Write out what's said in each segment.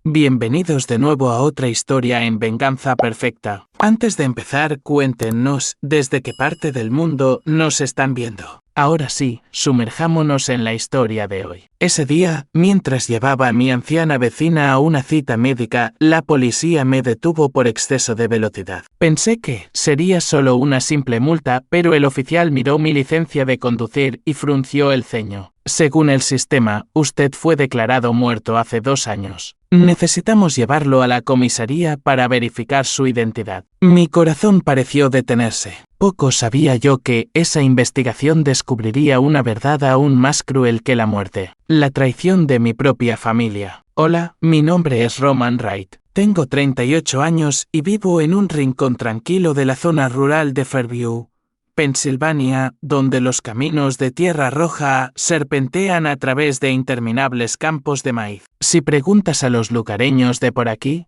Bienvenidos de nuevo a otra historia en Venganza Perfecta. Antes de empezar, cuéntenos desde qué parte del mundo nos están viendo. Ahora sí, sumerjámonos en la historia de hoy. Ese día, mientras llevaba a mi anciana vecina a una cita médica, la policía me detuvo por exceso de velocidad. Pensé que sería solo una simple multa, pero el oficial miró mi licencia de conducir y frunció el ceño. Según el sistema, usted fue declarado muerto hace 2 años. Necesitamos llevarlo a la comisaría para verificar su identidad. Mi corazón pareció detenerse. Poco sabía yo que esa investigación descubriría una verdad aún más cruel que la muerte: la traición de mi propia familia. Hola, mi nombre es Roman Wright. Tengo 38 años y vivo en un rincón tranquilo de la zona rural de Fairview, Pensilvania, donde los caminos de tierra roja serpentean a través de interminables campos de maíz. Si preguntas a los lugareños de por aquí,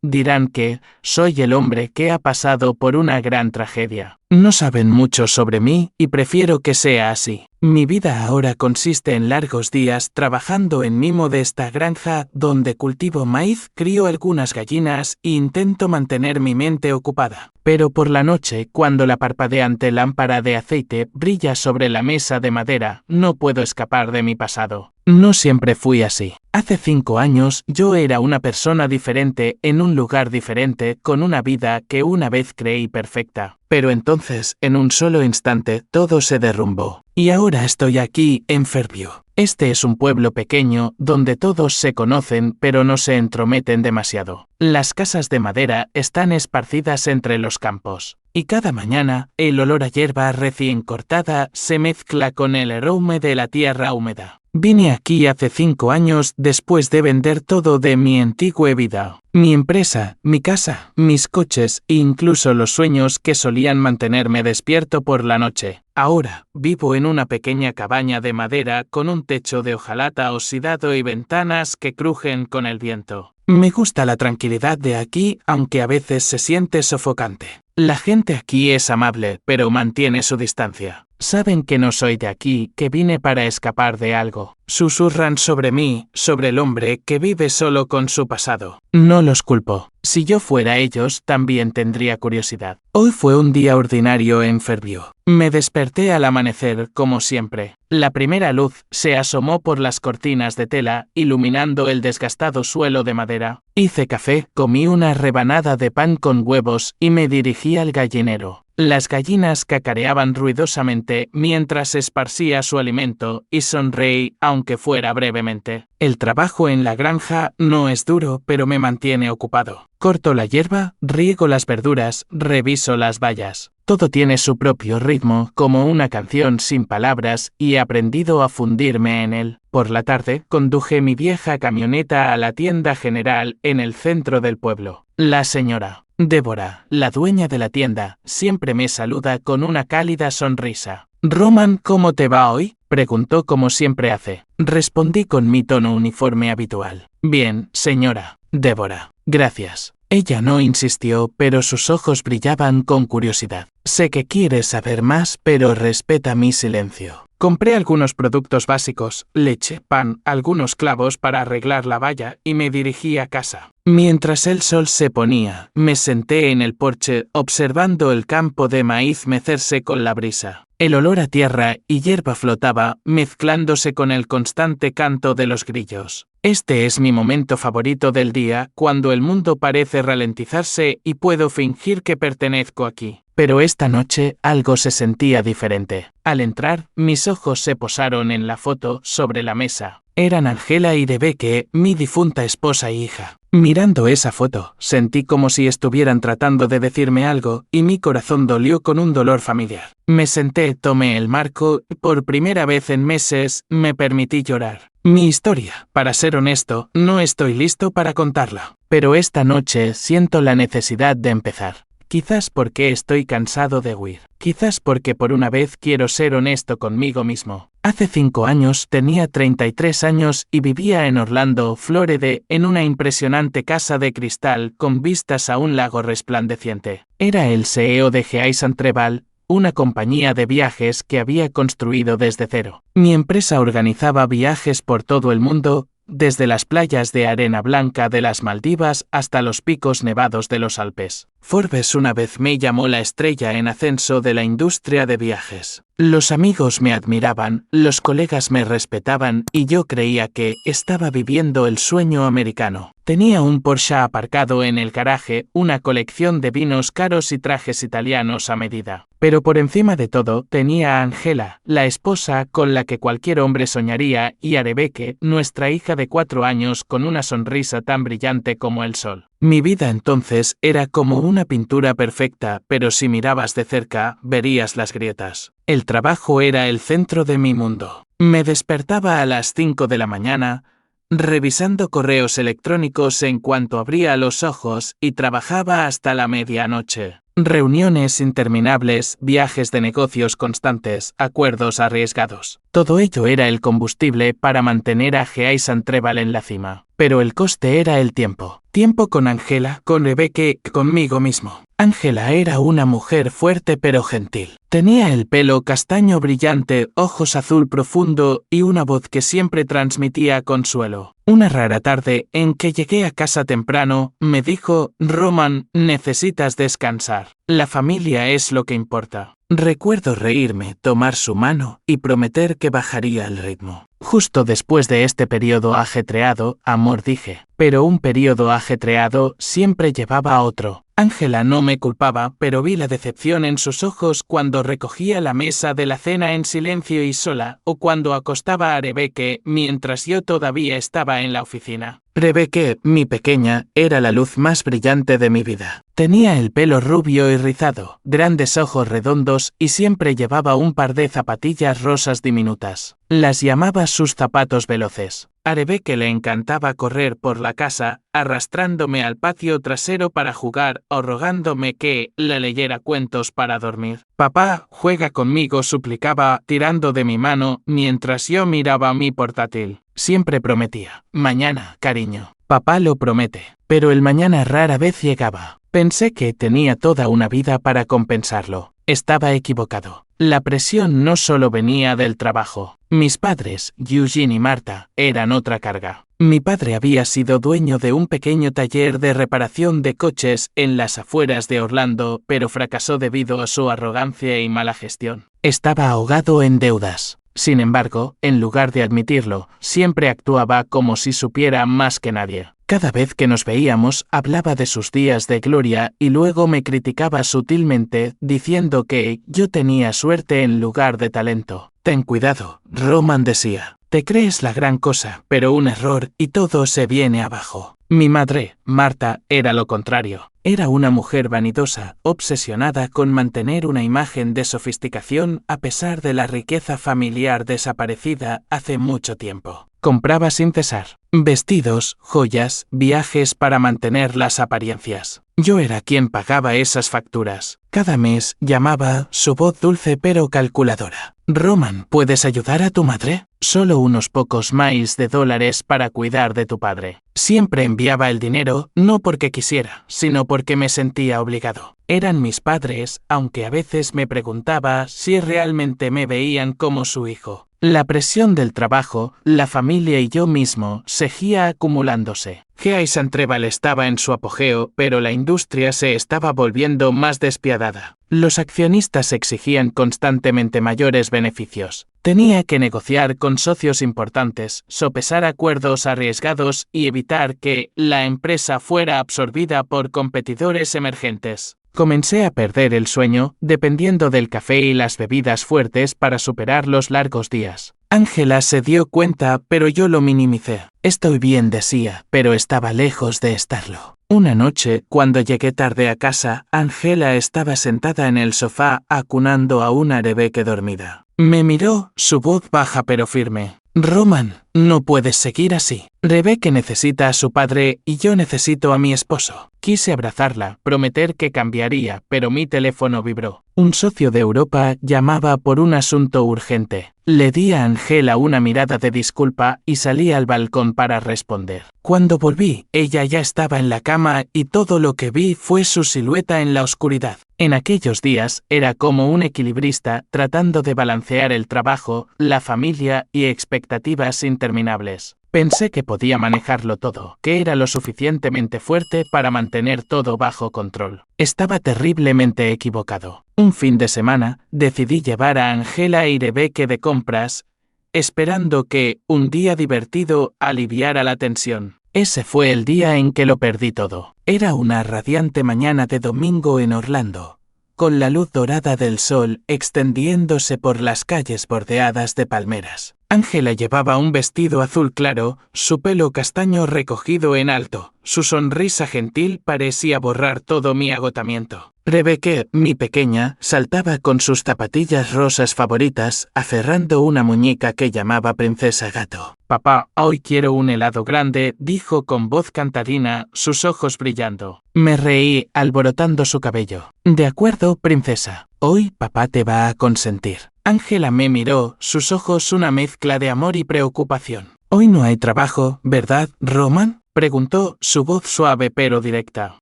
dirán que soy el hombre que ha pasado por una gran tragedia. No saben mucho sobre mí y prefiero que sea así. Mi vida ahora consiste en largos días trabajando en mi modesta granja donde cultivo maíz, crío algunas gallinas e intento mantener mi mente ocupada. Pero por la noche, cuando la parpadeante lámpara de aceite brilla sobre la mesa de madera, no puedo escapar de mi pasado. No siempre fui así. Hace 5 años yo era una persona diferente en un lugar diferente con una vida que una vez creí perfecta. Pero entonces, en un solo instante, todo se derrumbó. Y ahora estoy aquí, en Fairview. Este es un pueblo pequeño, donde todos se conocen pero no se entrometen demasiado. Las casas de madera están esparcidas entre los campos. Y cada mañana, el olor a hierba recién cortada se mezcla con el aroma de la tierra húmeda. Vine aquí hace 5 años después de vender todo de mi antigua vida. Mi empresa, mi casa, mis coches e incluso los sueños que solían mantenerme despierto por la noche. Ahora, vivo en una pequeña cabaña de madera con un techo de hojalata oxidado y ventanas que crujen con el viento. Me gusta la tranquilidad de aquí, aunque a veces se siente sofocante. La gente aquí es amable, pero mantiene su distancia. Saben que no soy de aquí, que vine para escapar de algo. Susurran sobre mí, sobre el hombre que vive solo con su pasado. No los culpo. Si yo fuera ellos, también tendría curiosidad. Hoy fue un día ordinario en Fairview. Me desperté al amanecer, como siempre. La primera luz se asomó por las cortinas de tela, iluminando el desgastado suelo de madera. Hice café, comí una rebanada de pan con huevos y me dirigí al gallinero. Las gallinas cacareaban ruidosamente mientras esparcía su alimento y sonreí, aunque fuera brevemente. El trabajo en la granja no es duro, pero me mantiene ocupado. Corto la hierba, riego las verduras, reviso las vallas. Todo tiene su propio ritmo, como una canción sin palabras, y he aprendido a fundirme en él. Por la tarde, conduje mi vieja camioneta a la tienda general en el centro del pueblo. La señora Débora, la dueña de la tienda, siempre me saluda con una cálida sonrisa. «Roman, ¿cómo te va hoy?», preguntó como siempre hace. Respondí con mi tono uniforme habitual. «Bien, señora Débora. Gracias». Ella no insistió, pero sus ojos brillaban con curiosidad. Sé que quieres saber más, pero respeta mi silencio. Compré algunos productos básicos, leche, pan, algunos clavos para arreglar la valla y me dirigí a casa. Mientras el sol se ponía, me senté en el porche observando el campo de maíz mecerse con la brisa. El olor a tierra y hierba flotaba, mezclándose con el constante canto de los grillos. Este es mi momento favorito del día, cuando el mundo parece ralentizarse y puedo fingir que pertenezco aquí. Pero esta noche algo se sentía diferente. Al entrar, mis ojos se posaron en la foto sobre la mesa. Eran Angela y Rebecca, mi difunta esposa e hija. Mirando esa foto, sentí como si estuvieran tratando de decirme algo, y mi corazón dolió con un dolor familiar. Me senté, tomé el marco, y por primera vez en meses, me permití llorar. Mi historia, para ser honesto, no estoy listo para contarla. Pero esta noche siento la necesidad de empezar. Quizás porque estoy cansado de huir. Quizás porque por una vez quiero ser honesto conmigo mismo. Hace 5 años tenía 33 años y vivía en Orlando, Florida, en una impresionante casa de cristal con vistas a un lago resplandeciente. Era el CEO de Geays & Treval, una compañía de viajes que había construido desde cero. Mi empresa organizaba viajes por todo el mundo desde las playas de arena blanca de las Maldivas hasta los picos nevados de los Alpes. Forbes una vez me llamó la estrella en ascenso de la industria de viajes. Los amigos me admiraban, los colegas me respetaban y yo creía que estaba viviendo el sueño americano. Tenía un Porsche aparcado en el garaje, una colección de vinos caros y trajes italianos a medida. Pero por encima de todo, tenía a Angela, la esposa con la que cualquier hombre soñaría, y a Rebecca, nuestra hija de 4 años con una sonrisa tan brillante como el sol. Mi vida entonces era como una pintura perfecta, pero si mirabas de cerca, verías las grietas. El trabajo era el centro de mi mundo. Me despertaba a las 5 de la mañana, revisando correos electrónicos en cuanto abría los ojos y trabajaba hasta la medianoche. Reuniones interminables, viajes de negocios constantes, acuerdos arriesgados. Todo ello era el combustible para mantener a Gleason Treval en la cima. Pero el coste era el tiempo. Tiempo con Angela, con Rebecca, conmigo mismo. Angela era una mujer fuerte pero gentil. Tenía el pelo castaño brillante, ojos azul profundo y una voz que siempre transmitía consuelo. Una rara tarde, en que llegué a casa temprano, me dijo: Roman, necesitas descansar. La familia es lo que importa. Recuerdo reírme, tomar su mano y prometer que bajaría el ritmo. Justo después de este periodo ajetreado, amor, dije. Pero un periodo ajetreado siempre llevaba a otro. Angela no me culpaba, pero vi la decepción en sus ojos cuando recogía la mesa de la cena en silencio y sola, o cuando acostaba a Rebecca mientras yo todavía estaba en la oficina. Rebecca, mi pequeña, era la luz más brillante de mi vida. Tenía el pelo rubio y rizado, grandes ojos redondos y siempre llevaba un par de zapatillas rosas diminutas. Las llamaba sus zapatos veloces. A Rebecca le encantaba correr por la casa, arrastrándome al patio trasero para jugar o rogándome que le leyera cuentos para dormir. Papá, juega conmigo, suplicaba, tirando de mi mano mientras yo miraba mi portátil. Siempre prometía: mañana, cariño. Papá lo promete. Pero el mañana rara vez llegaba. Pensé que tenía toda una vida para compensarlo. Estaba equivocado. La presión no solo venía del trabajo. Mis padres, Eugene y Marta, eran otra carga. Mi padre había sido dueño de un pequeño taller de reparación de coches en las afueras de Orlando, pero fracasó debido a su arrogancia y mala gestión. Estaba ahogado en deudas. Sin embargo, en lugar de admitirlo, siempre actuaba como si supiera más que nadie. Cada vez que nos veíamos, hablaba de sus días de gloria y luego me criticaba sutilmente, diciendo que yo tenía suerte en lugar de talento. Ten cuidado, Roman decía. Te crees la gran cosa, pero un error y todo se viene abajo. Mi madre, Marta, era lo contrario. Era una mujer vanidosa, obsesionada con mantener una imagen de sofisticación a pesar de la riqueza familiar desaparecida hace mucho tiempo. Compraba sin cesar vestidos, joyas, viajes para mantener las apariencias. Yo era quien pagaba esas facturas. Cada mes llamaba, su voz dulce pero calculadora. Roman, ¿puedes ayudar a tu madre? Solo unos pocos miles de dólares para cuidar de tu padre. Siempre enviaba el dinero, no porque quisiera, sino porque me sentía obligado. Eran mis padres, aunque a veces me preguntaba si realmente me veían como su hijo. La presión del trabajo, la familia y yo mismo seguía acumulándose. Gleason Treval estaba en su apogeo, pero la industria se estaba volviendo más despiadada. Los accionistas exigían constantemente mayores beneficios. Tenía que negociar con socios importantes, sopesar acuerdos arriesgados y evitar que la empresa fuera absorbida por competidores emergentes. Comencé a perder el sueño, dependiendo del café y las bebidas fuertes para superar los largos días. Angela se dio cuenta, pero yo lo minimicé. Estoy bien, decía, pero estaba lejos de estarlo. Una noche, cuando llegué tarde a casa, Angela estaba sentada en el sofá acunando a una Rebecca dormida. Me miró, su voz baja pero firme. Roman, no puedes seguir así. Rebecca necesita a su padre y yo necesito a mi esposo. Quise abrazarla, prometer que cambiaría, pero mi teléfono vibró. Un socio de Europa llamaba por un asunto urgente. Le di a Angela una mirada de disculpa y salí al balcón para responder. Cuando volví, ella ya estaba en la cama y todo lo que vi fue su silueta en la oscuridad. En aquellos días, era como un equilibrista tratando de balancear el trabajo, la familia y expectativas interminables. Pensé que podía manejarlo todo, que era lo suficientemente fuerte para mantener todo bajo control. Estaba terriblemente equivocado. Un fin de semana, decidí llevar a Angela y Rebecca de compras, esperando que un día divertido aliviara la tensión. Ese fue el día en que lo perdí todo. Era una radiante mañana de domingo en Orlando, con la luz dorada del sol extendiéndose por las calles bordeadas de palmeras. Angela llevaba un vestido azul claro, su pelo castaño recogido en alto. Su sonrisa gentil parecía borrar todo mi agotamiento. Rebecca, mi pequeña, saltaba con sus zapatillas rosas favoritas, aferrando una muñeca que llamaba Princesa Gato. «Papá, hoy quiero un helado grande», dijo con voz cantarina, sus ojos brillando. Me reí, alborotando su cabello. «De acuerdo, princesa. Hoy papá te va a consentir». Angela me miró, sus ojos una mezcla de amor y preocupación. «Hoy no hay trabajo, ¿verdad, Roman?», preguntó, su voz suave pero directa.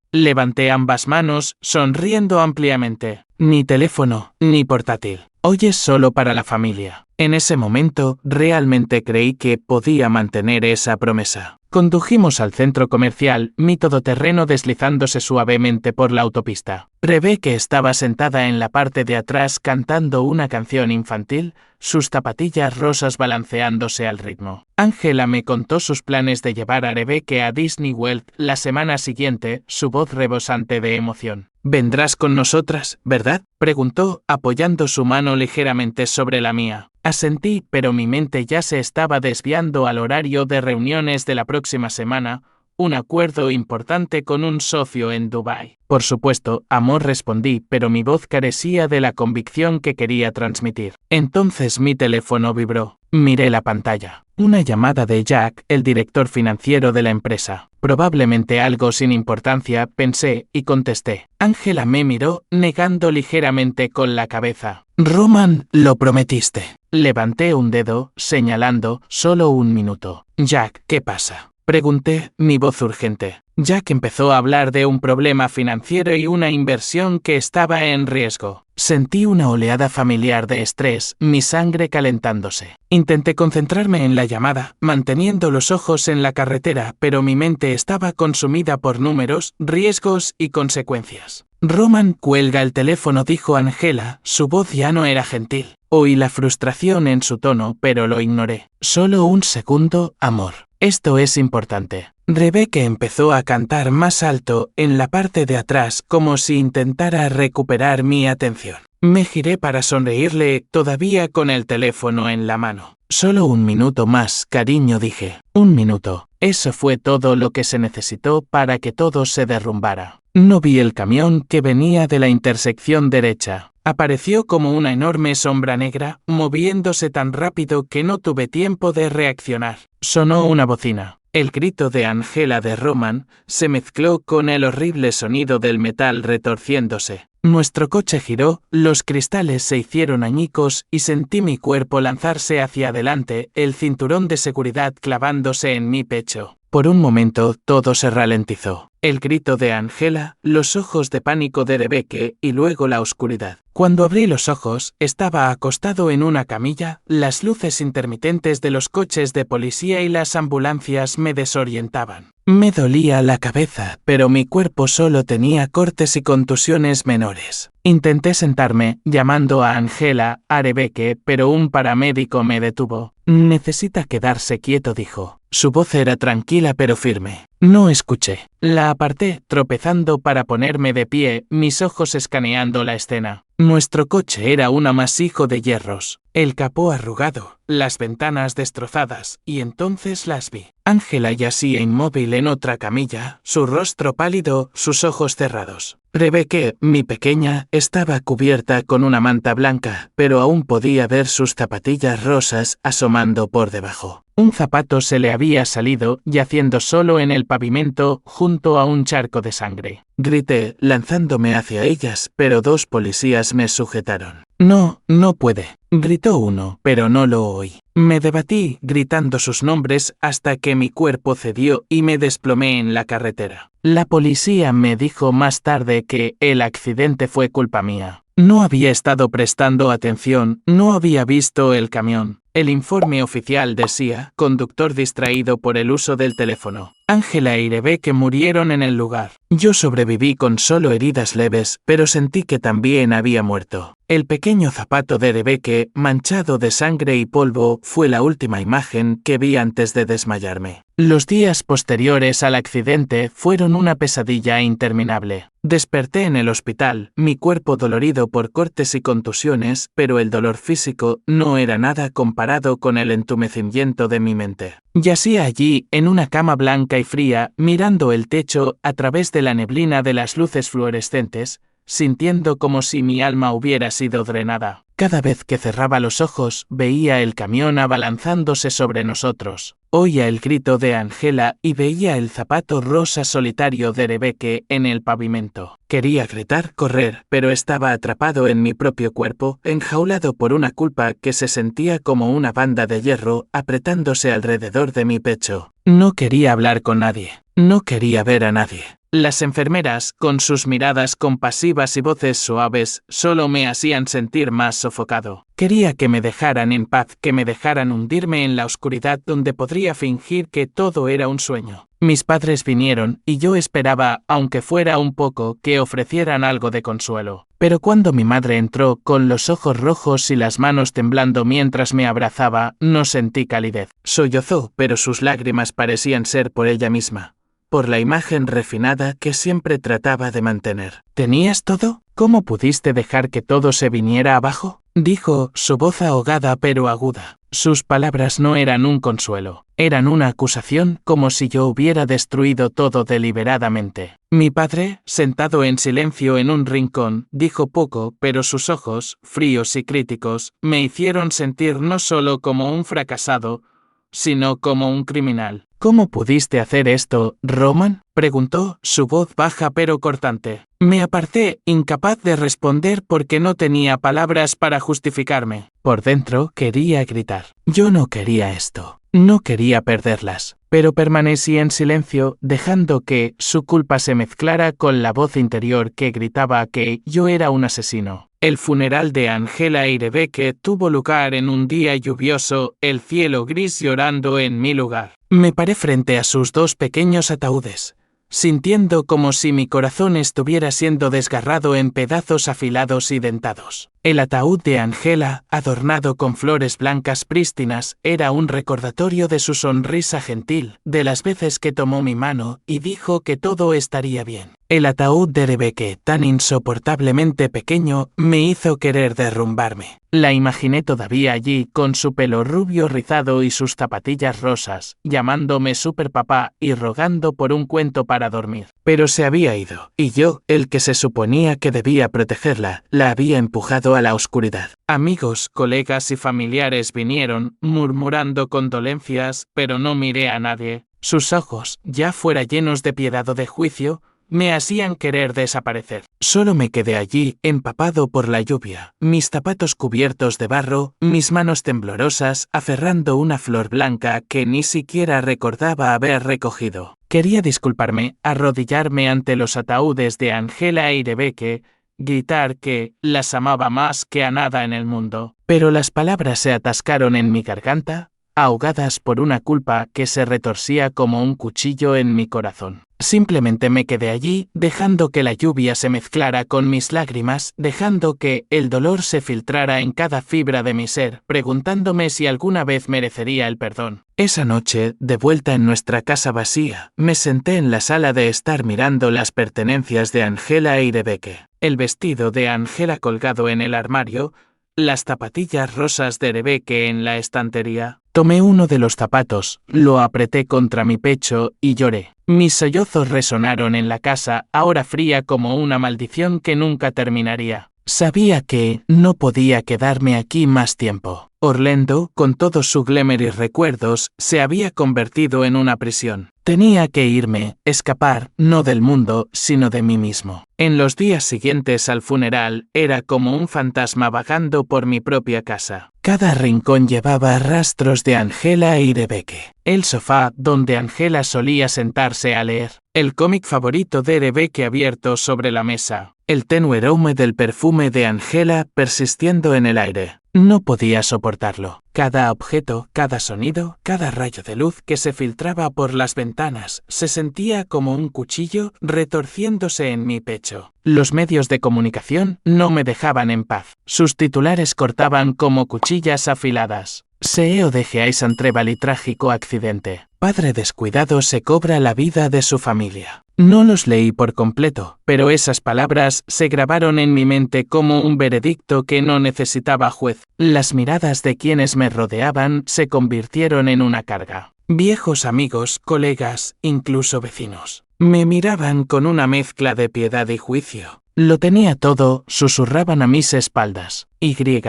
Levanté ambas manos, sonriendo ampliamente. «Ni teléfono, ni portátil. Hoy es solo para la familia». En ese momento, realmente creí que podía mantener esa promesa. Condujimos al centro comercial, mi todoterreno deslizándose suavemente por la autopista. Rebecca estaba sentada en la parte de atrás cantando una canción infantil, sus zapatillas rosas balanceándose al ritmo. Angela me contó sus planes de llevar a Rebecca a Disney World la semana siguiente, su voz rebosante de emoción. «¿Vendrás con nosotras, verdad?», preguntó, apoyando su mano ligeramente sobre la mía. Asentí, pero mi mente ya se estaba desviando al horario de reuniones de la próxima semana, un acuerdo importante con un socio en Dubái. «Por supuesto, amor», respondí, pero mi voz carecía de la convicción que quería transmitir. Entonces mi teléfono vibró. Miré la pantalla. Una llamada de Jack, el director financiero de la empresa. Probablemente algo sin importancia, pensé, y contesté. Angela me miró, negando ligeramente con la cabeza. «Roman, lo prometiste». Levanté un dedo, señalando, «Solo un minuto». «Jack, ¿qué pasa?», pregunté, mi voz urgente. Jack empezó a hablar de un problema financiero y una inversión que estaba en riesgo. Sentí una oleada familiar de estrés, mi sangre calentándose. Intenté concentrarme en la llamada, manteniendo los ojos en la carretera, pero mi mente estaba consumida por números, riesgos y consecuencias. «Roman, cuelga el teléfono», dijo Angela, su voz ya no era gentil. Oí la frustración en su tono, pero lo ignoré. «Solo un segundo, amor. Esto es importante». Rebecca empezó a cantar más alto, en la parte de atrás, como si intentara recuperar mi atención. Me giré para sonreírle, todavía con el teléfono en la mano. «Solo un minuto más, cariño», dije. Un minuto. Eso fue todo lo que se necesitó para que todo se derrumbara. No vi el camión que venía de la intersección derecha. Apareció como una enorme sombra negra, moviéndose tan rápido que no tuve tiempo de reaccionar. Sonó una bocina. El grito de Angela de Roman se mezcló con el horrible sonido del metal retorciéndose. Nuestro coche giró, los cristales se hicieron añicos y sentí mi cuerpo lanzarse hacia adelante, el cinturón de seguridad clavándose en mi pecho. Por un momento todo se ralentizó. El grito de Angela, los ojos de pánico de Rebecca y luego la oscuridad. Cuando abrí los ojos, estaba acostado en una camilla, las luces intermitentes de los coches de policía y las ambulancias me desorientaban. Me dolía la cabeza, pero mi cuerpo solo tenía cortes y contusiones menores. Intenté sentarme, llamando a Angela, a Rebecca, pero un paramédico me detuvo. «Necesita quedarse quieto», dijo. Su voz era tranquila pero firme. No escuché. La aparté, tropezando para ponerme de pie, mis ojos escaneando la escena. Nuestro coche era un amasijo de hierros, el capó arrugado, las ventanas destrozadas, y entonces las vi. Angela yacía inmóvil en otra camilla, su rostro pálido, sus ojos cerrados. Rebecca, mi pequeña, estaba cubierta con una manta blanca, pero aún podía ver sus zapatillas rosas asomando por debajo. Un zapato se le había salido, yaciendo solo en el pavimento, junto a un charco de sangre. Grité, lanzándome hacia ellas, pero dos policías me sujetaron. «No, no puede», gritó uno, pero no lo oí. Me debatí, gritando sus nombres, hasta que mi cuerpo cedió y me desplomé en la carretera. La policía me dijo más tarde que el accidente fue culpa mía. No había estado prestando atención, no había visto el camión. El informe oficial decía, conductor distraído por el uso del teléfono. Angela y Rebecca murieron en el lugar. Yo sobreviví con solo heridas leves, pero sentí que también había muerto. El pequeño zapato de Rebecca, manchado de sangre y polvo, fue la última imagen que vi antes de desmayarme. Los días posteriores al accidente fueron una pesadilla interminable. Desperté en el hospital, mi cuerpo dolorido por cortes y contusiones, pero el dolor físico no era nada comparado con el entumecimiento de mi mente. Yacía allí, en una cama blanca y fría, mirando el techo a través de la neblina de las luces fluorescentes, sintiendo como si mi alma hubiera sido drenada. Cada vez que cerraba los ojos, veía el camión abalanzándose sobre nosotros. Oía el grito de Angela y veía el zapato rosa solitario de Rebecca en el pavimento. Quería gritar, correr, pero estaba atrapado en mi propio cuerpo, enjaulado por una culpa que se sentía como una banda de hierro apretándose alrededor de mi pecho. No quería hablar con nadie. No quería ver a nadie. Las enfermeras, con sus miradas compasivas y voces suaves, solo me hacían sentir más sofocado. Quería que me dejaran en paz, que me dejaran hundirme en la oscuridad donde podría fingir que todo era un sueño. Mis padres vinieron, y yo esperaba, aunque fuera un poco, que ofrecieran algo de consuelo. Pero cuando mi madre entró, con los ojos rojos y las manos temblando mientras me abrazaba, no sentí calidez. Sollozó, pero sus lágrimas parecían ser por ella misma, por la imagen refinada que siempre trataba de mantener. ¿Tenías todo? ¿Cómo pudiste dejar que todo se viniera abajo? Dijo, su voz ahogada pero aguda. Sus palabras no eran un consuelo, eran una acusación, como si yo hubiera destruido todo deliberadamente. Mi padre, sentado en silencio en un rincón, dijo poco, pero sus ojos, fríos y críticos, me hicieron sentir no solo como un fracasado, sino como un criminal. ¿Cómo pudiste hacer esto, Roman?, preguntó, su voz baja pero cortante. Me aparté, incapaz de responder porque no tenía palabras para justificarme. Por dentro quería gritar. Yo no quería esto. No quería perderlas. Pero permanecí en silencio, dejando que su culpa se mezclara con la voz interior que gritaba que yo era un asesino. El funeral de Angela y Rebecca tuvo lugar en un día lluvioso, el cielo gris llorando en mi lugar. Me paré frente a sus dos pequeños ataúdes, sintiendo como si mi corazón estuviera siendo desgarrado en pedazos afilados y dentados. El ataúd de Angela, adornado con flores blancas prístinas, era un recordatorio de su sonrisa gentil, de las veces que tomó mi mano y dijo que todo estaría bien. El ataúd de Rebecca, tan insoportablemente pequeño, me hizo querer derrumbarme. La imaginé todavía allí, con su pelo rubio rizado y sus zapatillas rosas, llamándome superpapá y rogando por un cuento para dormir. Pero se había ido, y yo, el que se suponía que debía protegerla, la había empujado a la oscuridad. Amigos, colegas y familiares vinieron, murmurando condolencias, pero no miré a nadie. Sus ojos, ya fuera llenos de piedad o de juicio, me hacían querer desaparecer. Solo me quedé allí, empapado por la lluvia, mis zapatos cubiertos de barro, mis manos temblorosas, aferrando una flor blanca que ni siquiera recordaba haber recogido. Quería disculparme, arrodillarme ante los ataúdes de Angela y Rebecca, gritar que las amaba más que a nada en el mundo. Pero las palabras se atascaron en mi garganta, ahogadas por una culpa que se retorcía como un cuchillo en mi corazón. Simplemente me quedé allí, dejando que la lluvia se mezclara con mis lágrimas, dejando que el dolor se filtrara en cada fibra de mi ser, preguntándome si alguna vez merecería el perdón. Esa noche, de vuelta en nuestra casa vacía, me senté en la sala de estar mirando las pertenencias de Angela y Rebecca. El vestido de Angela colgado en el armario, las zapatillas rosas de Rebecca en la estantería. Tomé uno de los zapatos, lo apreté contra mi pecho y lloré. Mis sollozos resonaron en la casa, ahora fría como una maldición que nunca terminaría. Sabía que no podía quedarme aquí más tiempo. Orlando, con todos sus glamour y recuerdos, se había convertido en una prisión. Tenía que irme, escapar, no del mundo, sino de mí mismo. En los días siguientes al funeral, era como un fantasma vagando por mi propia casa. Cada rincón llevaba rastros de Angela y Rebecca. El sofá donde Angela solía sentarse a leer. El cómic favorito de Rebecca abierto sobre la mesa. El tenue aroma del perfume de Angela persistiendo en el aire. No podía soportarlo. Cada objeto, cada sonido, cada rayo de luz que se filtraba por las ventanas se sentía como un cuchillo retorciéndose en mi pecho. Los medios de comunicación no me dejaban en paz. Sus titulares cortaban como cuchillas afiladas. CEO de Jason Trevally trágico accidente. Padre descuidado se cobra la vida de su familia. No los leí por completo, pero esas palabras se grabaron en mi mente como un veredicto que no necesitaba juez. Las miradas de quienes me rodeaban se convirtieron en una carga. Viejos amigos, colegas, incluso vecinos. Me miraban con una mezcla de piedad y juicio. Lo tenía todo, susurraban a mis espaldas.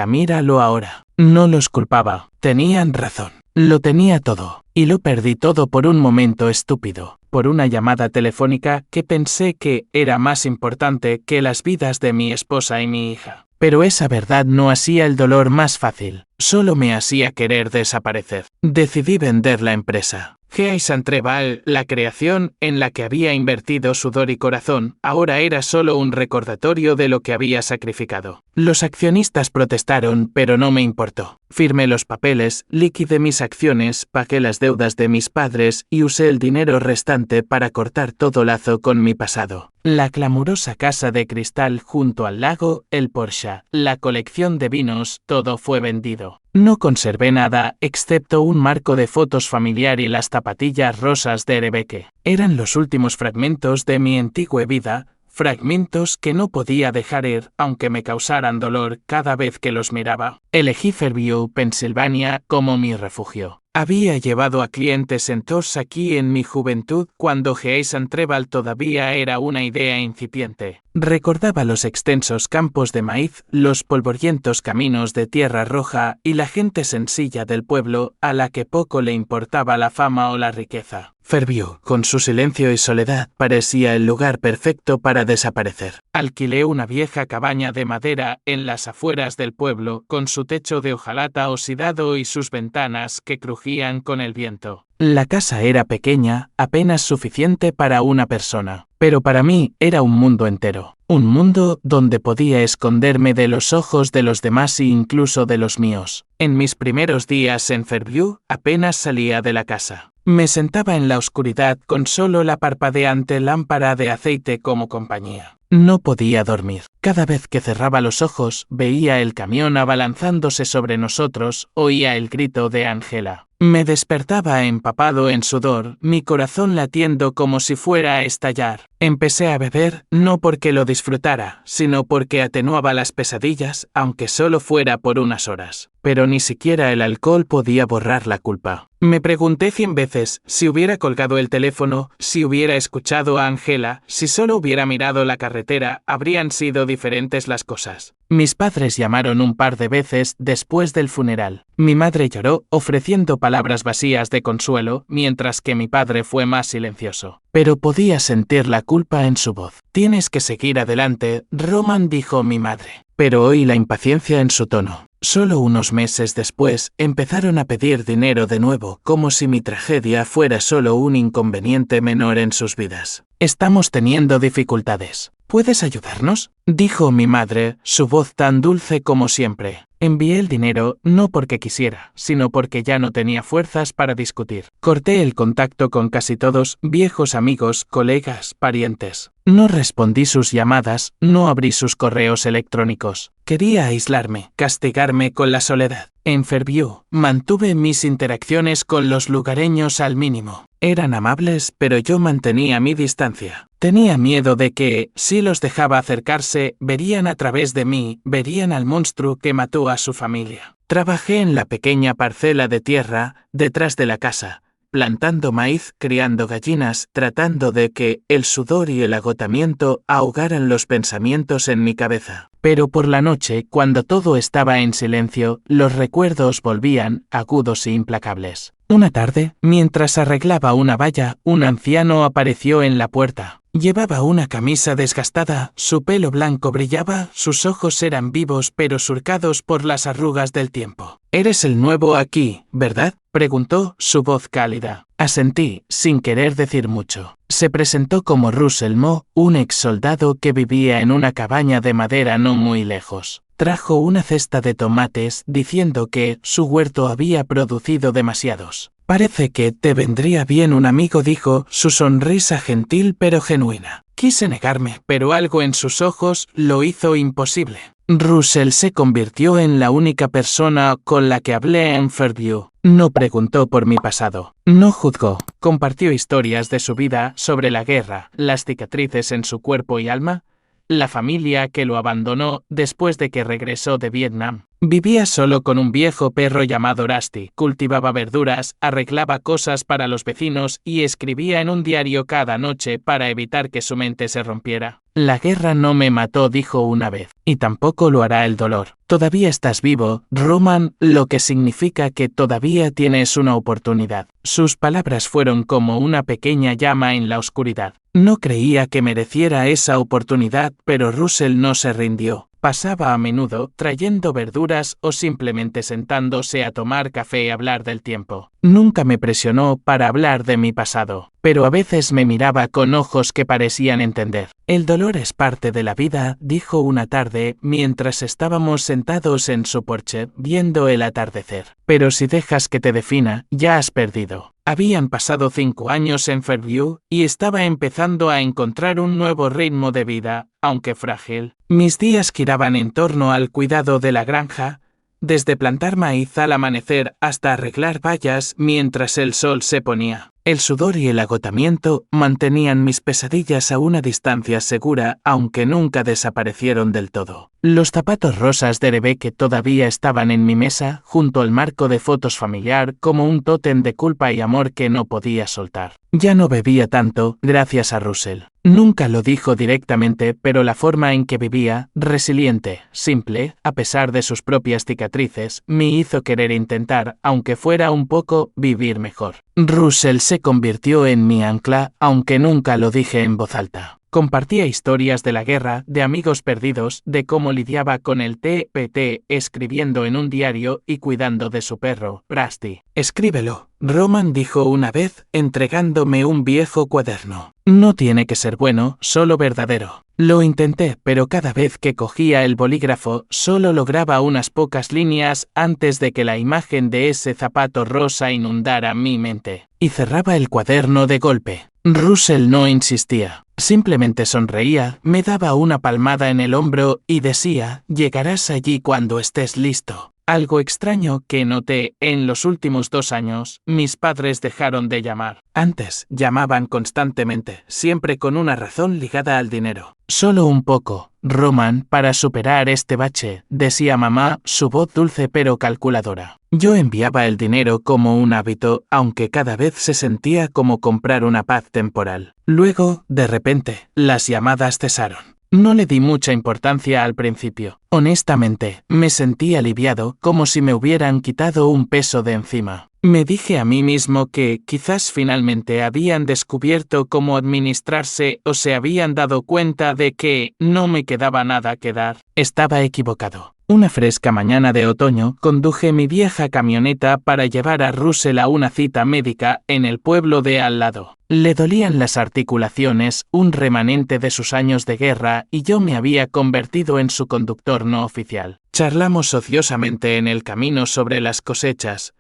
Míralo ahora. No los culpaba. Tenían razón. Lo tenía todo. Y lo perdí todo por un momento estúpido. Por una llamada telefónica que pensé que era más importante que las vidas de mi esposa y mi hija. Pero esa verdad no hacía el dolor más fácil. Solo me hacía querer desaparecer. Decidí vender la empresa. Jason Trevally, la creación en la que había invertido sudor y corazón, ahora era solo un recordatorio de lo que había sacrificado. Los accionistas protestaron, pero no me importó. Firmé los papeles, liquidé mis acciones, pagué las deudas de mis padres y usé el dinero restante para cortar todo lazo con mi pasado. La glamurosa casa de cristal junto al lago, el Porsche, la colección de vinos, todo fue vendido. No conservé nada, excepto un marco de fotos familiar y las zapatillas rosas de Rebecca. Eran los últimos fragmentos de mi antigua vida, fragmentos que no podía dejar ir, aunque me causaran dolor cada vez que los miraba. Elegí Fairview, Pensilvania, como mi refugio. Había llevado a clientes enteros aquí en mi juventud cuando Jason Trevally todavía era una idea incipiente. Recordaba los extensos campos de maíz, los polvorientos caminos de tierra roja y la gente sencilla del pueblo a la que poco le importaba la fama o la riqueza. Fairview, con su silencio y soledad, parecía el lugar perfecto para desaparecer. Alquilé una vieja cabaña de madera en las afueras del pueblo, con su techo de hojalata oxidado y sus ventanas que crujían con el viento. La casa era pequeña, apenas suficiente para una persona, pero para mí era un mundo entero. Un mundo donde podía esconderme de los ojos de los demás e incluso de los míos. En mis primeros días en Fairview, apenas salía de la casa. Me sentaba en la oscuridad con solo la parpadeante lámpara de aceite como compañía. No podía dormir. Cada vez que cerraba los ojos, veía el camión abalanzándose sobre nosotros, oía el grito de Angela. Me despertaba empapado en sudor, mi corazón latiendo como si fuera a estallar. Empecé a beber, no porque lo disfrutara, sino porque atenuaba las pesadillas, aunque solo fuera por unas horas. Pero ni siquiera el alcohol podía borrar la culpa. Me pregunté 100 veces si hubiera colgado el teléfono, si hubiera escuchado a Angela, si solo hubiera mirado la carretera, habrían sido diferentes las cosas. Mis padres llamaron un par de veces después del funeral. Mi madre lloró, ofreciendo palabras vacías de consuelo, mientras que mi padre fue más silencioso. Pero podía sentir la culpa en su voz. «Tienes que seguir adelante», Roman, dijo mi madre. Pero oí la impaciencia en su tono. Solo unos meses después, empezaron a pedir dinero de nuevo, como si mi tragedia fuera solo un inconveniente menor en sus vidas. «Estamos teniendo dificultades. ¿Puedes ayudarnos?», dijo mi madre, su voz tan dulce como siempre. Envié el dinero, no porque quisiera, sino porque ya no tenía fuerzas para discutir. Corté el contacto con casi todos, viejos amigos, colegas, parientes. No respondí sus llamadas, no abrí sus correos electrónicos. Quería aislarme, castigarme con la soledad. En Fairview, mantuve mis interacciones con los lugareños al mínimo. Eran amables, pero yo mantenía mi distancia. Tenía miedo de que, si los dejaba acercarse, verían a través de mí, verían al monstruo que mató a su familia. Trabajé en la pequeña parcela de tierra, detrás de la casa, plantando maíz, criando gallinas, tratando de que el sudor y el agotamiento ahogaran los pensamientos en mi cabeza. Pero por la noche, cuando todo estaba en silencio, los recuerdos volvían, agudos e implacables. Una tarde, mientras arreglaba una valla, un anciano apareció en la puerta. Llevaba una camisa desgastada, su pelo blanco brillaba, sus ojos eran vivos pero surcados por las arrugas del tiempo. «Eres el nuevo aquí, ¿verdad?», preguntó, su voz cálida. Asentí, sin querer decir mucho. Se presentó como Russell Moe, un ex soldado que vivía en una cabaña de madera no muy lejos. Trajo una cesta de tomates diciendo que su huerto había producido demasiados. Parece que te vendría bien un amigo, dijo, su sonrisa gentil pero genuina. Quise negarme, pero algo en sus ojos lo hizo imposible. Russell se convirtió en la única persona con la que hablé en Fairview. No preguntó por mi pasado. No juzgó. Compartió historias de su vida sobre la guerra, las cicatrices en su cuerpo y alma, la familia que lo abandonó después de que regresó de Vietnam. Vivía solo con un viejo perro llamado Rusty, cultivaba verduras, arreglaba cosas para los vecinos y escribía en un diario cada noche para evitar que su mente se rompiera. La guerra no me mató, dijo una vez, y tampoco lo hará el dolor. Todavía estás vivo, Roman, lo que significa que todavía tienes una oportunidad. Sus palabras fueron como una pequeña llama en la oscuridad. No creía que mereciera esa oportunidad, pero Russell no se rindió. Pasaba a menudo trayendo verduras o simplemente sentándose a tomar café y hablar del tiempo. Nunca me presionó para hablar de mi pasado, pero a veces me miraba con ojos que parecían entender. El dolor es parte de la vida, dijo una tarde mientras estábamos sentados en su porche viendo el atardecer. Pero si dejas que te defina, ya has perdido. Habían pasado 5 años en Fairview y estaba empezando a encontrar un nuevo ritmo de vida, aunque frágil. Mis días giraban en torno al cuidado de la granja, desde plantar maíz al amanecer hasta arreglar vallas mientras el sol se ponía. El sudor y el agotamiento mantenían mis pesadillas a una distancia segura, aunque nunca desaparecieron del todo. Los zapatos rosas de Rebecca todavía estaban en mi mesa, junto al marco de fotos familiar, como un tótem de culpa y amor que no podía soltar. Ya no bebía tanto, gracias a Russell. Nunca lo dijo directamente, pero la forma en que vivía, resiliente, simple, a pesar de sus propias cicatrices, me hizo querer intentar, aunque fuera un poco, vivir mejor. Russell se convirtió en mi ancla, aunque nunca lo dije en voz alta. Compartía historias de la guerra, de amigos perdidos, de cómo lidiaba con el TPT, escribiendo en un diario y cuidando de su perro, Rusty. Escríbelo, Roman dijo una vez, entregándome un viejo cuaderno. No tiene que ser bueno, solo verdadero. Lo intenté, pero cada vez que cogía el bolígrafo, solo lograba unas pocas líneas antes de que la imagen de ese zapato rosa inundara mi mente. Y cerraba el cuaderno de golpe. Russell no insistía. Simplemente sonreía, me daba una palmada en el hombro y decía, llegarás allí cuando estés listo. Algo extraño que noté en los últimos 2 años, mis padres dejaron de llamar. Antes, llamaban constantemente, siempre con una razón ligada al dinero. Solo un poco, Roman, para superar este bache, decía mamá, su voz dulce pero calculadora. Yo enviaba el dinero como un hábito, aunque cada vez se sentía como comprar una paz temporal. Luego, de repente, las llamadas cesaron. No le di mucha importancia al principio. Honestamente, me sentí aliviado, como si me hubieran quitado un peso de encima. Me dije a mí mismo que quizás finalmente habían descubierto cómo administrarse o se habían dado cuenta de que no me quedaba nada que dar. Estaba equivocado. Una fresca mañana de otoño, conduje mi vieja camioneta para llevar a Russell a una cita médica en el pueblo de al lado. Le dolían las articulaciones, un remanente de sus años de guerra, y yo me había convertido en su conductor no oficial. Charlamos ociosamente en el camino sobre las cosechas,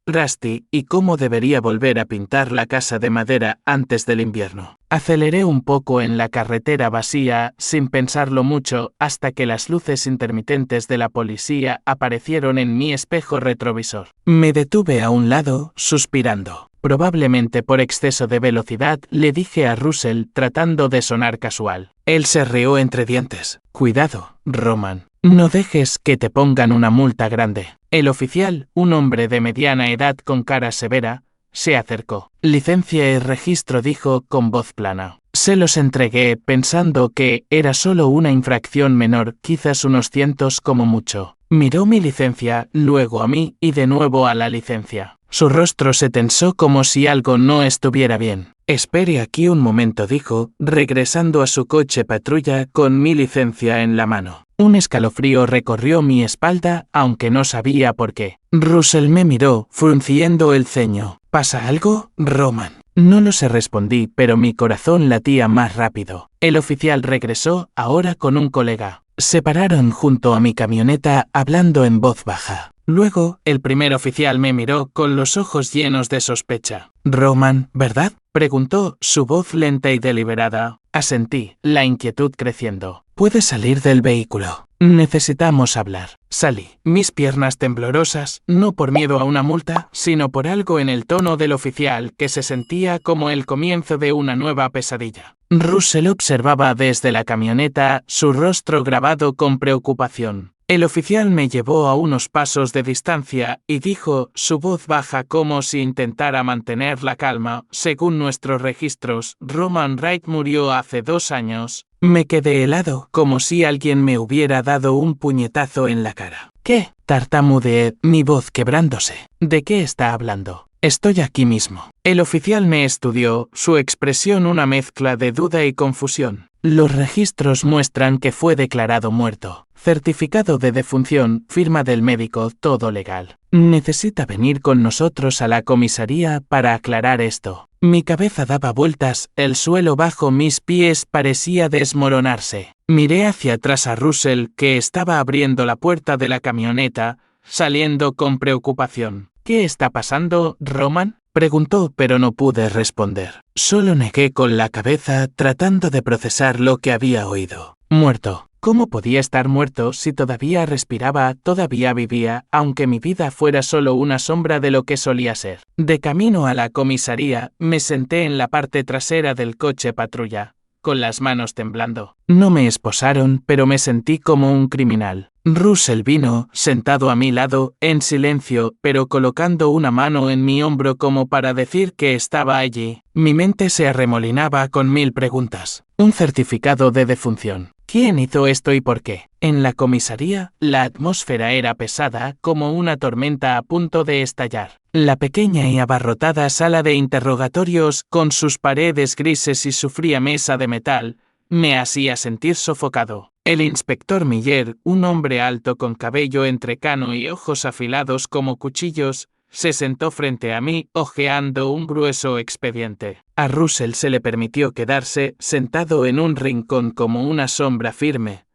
Rusty, y cómo debería volver a pintar la casa de madera antes del invierno. Aceleré un poco en la carretera vacía, sin pensarlo mucho, hasta que las luces intermitentes de la policía aparecieron en mi espejo retrovisor. Me detuve a un lado, suspirando. Probablemente por exceso de velocidad, le dije a Russell, tratando de sonar casual. Él se rió entre dientes. Cuidado, Roman. No dejes que te pongan una multa grande. El oficial, un hombre de mediana edad con cara severa, se acercó. Licencia y registro, dijo con voz plana. Se los entregué pensando que era solo una infracción menor, quizás unos cientos como mucho. Miró mi licencia, luego a mí y de nuevo a la licencia. Su rostro se tensó como si algo no estuviera bien. Espere aquí un momento, dijo, regresando a su coche patrulla con mi licencia en la mano. Un escalofrío recorrió mi espalda, aunque no sabía por qué. Russell me miró, frunciendo el ceño. ¿Pasa algo, Roman? No lo sé, respondí, pero mi corazón latía más rápido. El oficial regresó, ahora con un colega. Se pararon junto a mi camioneta hablando en voz baja. Luego, el primer oficial me miró con los ojos llenos de sospecha. «Roman, ¿verdad?», preguntó, su voz lenta y deliberada. Asentí, la inquietud creciendo. «¿Puedes salir del vehículo? Necesitamos hablar». Salí, mis piernas temblorosas, no por miedo a una multa, sino por algo en el tono del oficial que se sentía como el comienzo de una nueva pesadilla. Russell observaba desde la camioneta, su rostro grabado con preocupación. El oficial me llevó a unos pasos de distancia y dijo, su voz baja como si intentara mantener la calma, según nuestros registros, Roman Wright murió hace 2 años. Me quedé helado, como si alguien me hubiera dado un puñetazo en la cara. ¿Qué? Tartamudeé, mi voz quebrándose. ¿De qué está hablando? Estoy aquí mismo. El oficial me estudió, su expresión una mezcla de duda y confusión. Los registros muestran que fue declarado muerto. Certificado de defunción, firma del médico, todo legal. Necesita venir con nosotros a la comisaría para aclarar esto. Mi cabeza daba vueltas, el suelo bajo mis pies parecía desmoronarse. Miré hacia atrás a Russell, que estaba abriendo la puerta de la camioneta, saliendo con preocupación. ¿Qué está pasando, Roman?, preguntó, pero no pude responder. Solo negué con la cabeza, tratando de procesar lo que había oído. Muerto. ¿Cómo podía estar muerto si todavía respiraba, todavía vivía, aunque mi vida fuera solo una sombra de lo que solía ser? De camino a la comisaría, me senté en la parte trasera del coche patrulla, con las manos temblando. No me esposaron, pero me sentí como un criminal. Russell vino, sentado a mi lado, en silencio, pero colocando una mano en mi hombro como para decir que estaba allí. Mi mente se arremolinaba con 1000 preguntas. Un certificado de defunción. ¿Quién hizo esto y por qué? En la comisaría, la atmósfera era pesada, como una tormenta a punto de estallar. La pequeña y abarrotada sala de interrogatorios, con sus paredes grises y su fría mesa de metal, me hacía sentir sofocado. El inspector Miller, un hombre alto con cabello entrecano y ojos afilados como cuchillos, se sentó frente a mí, hojeando un grueso expediente. A Russell se le permitió quedarse sentado en un rincón como una sombra firme,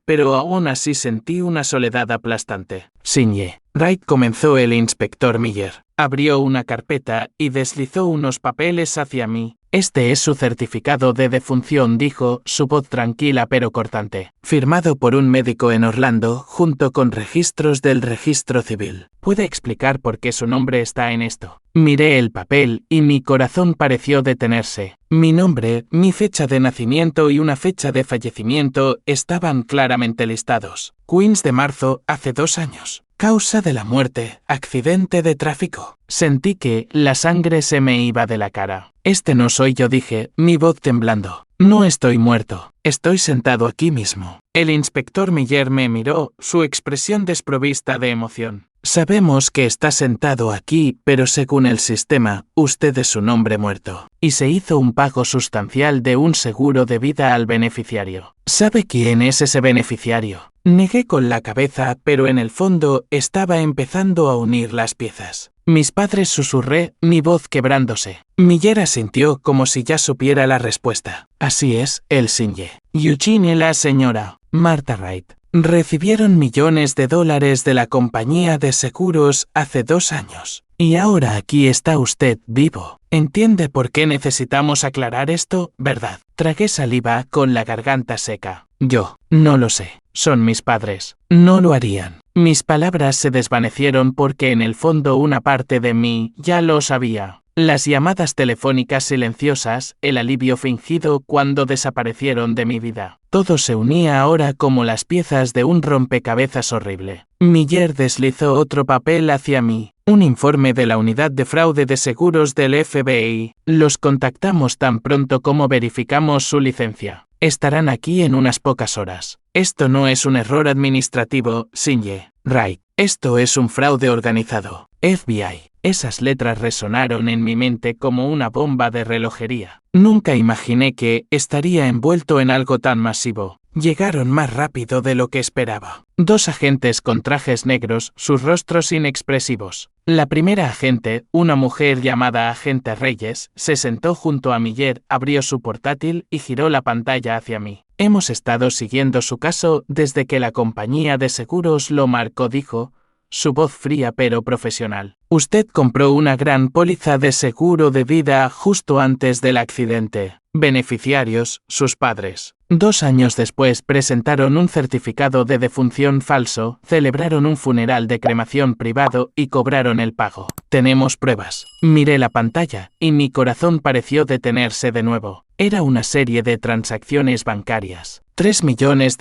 pero aún así sentí una soledad aplastante. Signe. Wright, comenzó el inspector Miller. Abrió una carpeta y deslizó unos papeles hacia mí. Este es su certificado de defunción, dijo, su voz tranquila pero cortante. Firmado por un médico en Orlando, junto con registros del registro civil. ¿Puede explicar por qué su nombre está en esto? Miré el papel y mi corazón pareció detenerse. Mi nombre, mi fecha de nacimiento y una fecha de fallecimiento estaban claramente listados. Queens de marzo, hace 2 años. Causa de la muerte, accidente de tráfico. Sentí que la sangre se me iba de la cara. Este no soy yo, dije, mi voz temblando. No estoy muerto. Estoy sentado aquí mismo. El inspector Miller me miró, su expresión desprovista de emoción. Sabemos que está sentado aquí, pero según el sistema, usted es un hombre muerto. Y se hizo un pago sustancial de un seguro de vida al beneficiario. ¿Sabe quién es ese beneficiario? Negué con la cabeza, pero en el fondo estaba empezando a unir las piezas. Mis padres, susurré, mi voz quebrándose. Miller asintió como si ya supiera la respuesta. Así es, el Signe. Eugene y la señora Martha Wright recibieron millones de dólares de la compañía de seguros hace 2 años. Y ahora aquí está usted vivo. ¿Entiende por qué necesitamos aclarar esto, verdad? Tragué saliva con la garganta seca. Yo, no lo sé. Son mis padres. No lo harían. Mis palabras se desvanecieron porque en el fondo una parte de mí ya lo sabía. Las llamadas telefónicas silenciosas, el alivio fingido cuando desaparecieron de mi vida. Todo se unía ahora como las piezas de un rompecabezas horrible. Miller deslizó otro papel hacia mí. Un informe de la unidad de fraude de seguros del FBI. Los contactamos tan pronto como verificamos su licencia. Estarán aquí en unas pocas horas. Esto no es un error administrativo, Signe. Wright. Esto es un fraude organizado. FBI. Esas letras resonaron en mi mente como una bomba de relojería. Nunca imaginé que estaría envuelto en algo tan masivo. Llegaron más rápido de lo que esperaba. 2 agentes con trajes negros, sus rostros inexpresivos. La primera agente, una mujer llamada Agente Reyes, se sentó junto a Miller, abrió su portátil y giró la pantalla hacia mí. Hemos estado siguiendo su caso desde que la compañía de seguros lo marcó, dijo, su voz fría pero profesional. Usted compró una gran póliza de seguro de vida justo antes del accidente. Beneficiarios, sus padres. 2 años después presentaron un certificado de defunción falso, celebraron un funeral de cremación privado y cobraron el pago. Tenemos pruebas. Miré la pantalla y mi corazón pareció detenerse de nuevo. Era una serie de transacciones bancarias. $3 millones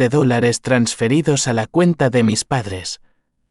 transferidos a la cuenta de mis padres,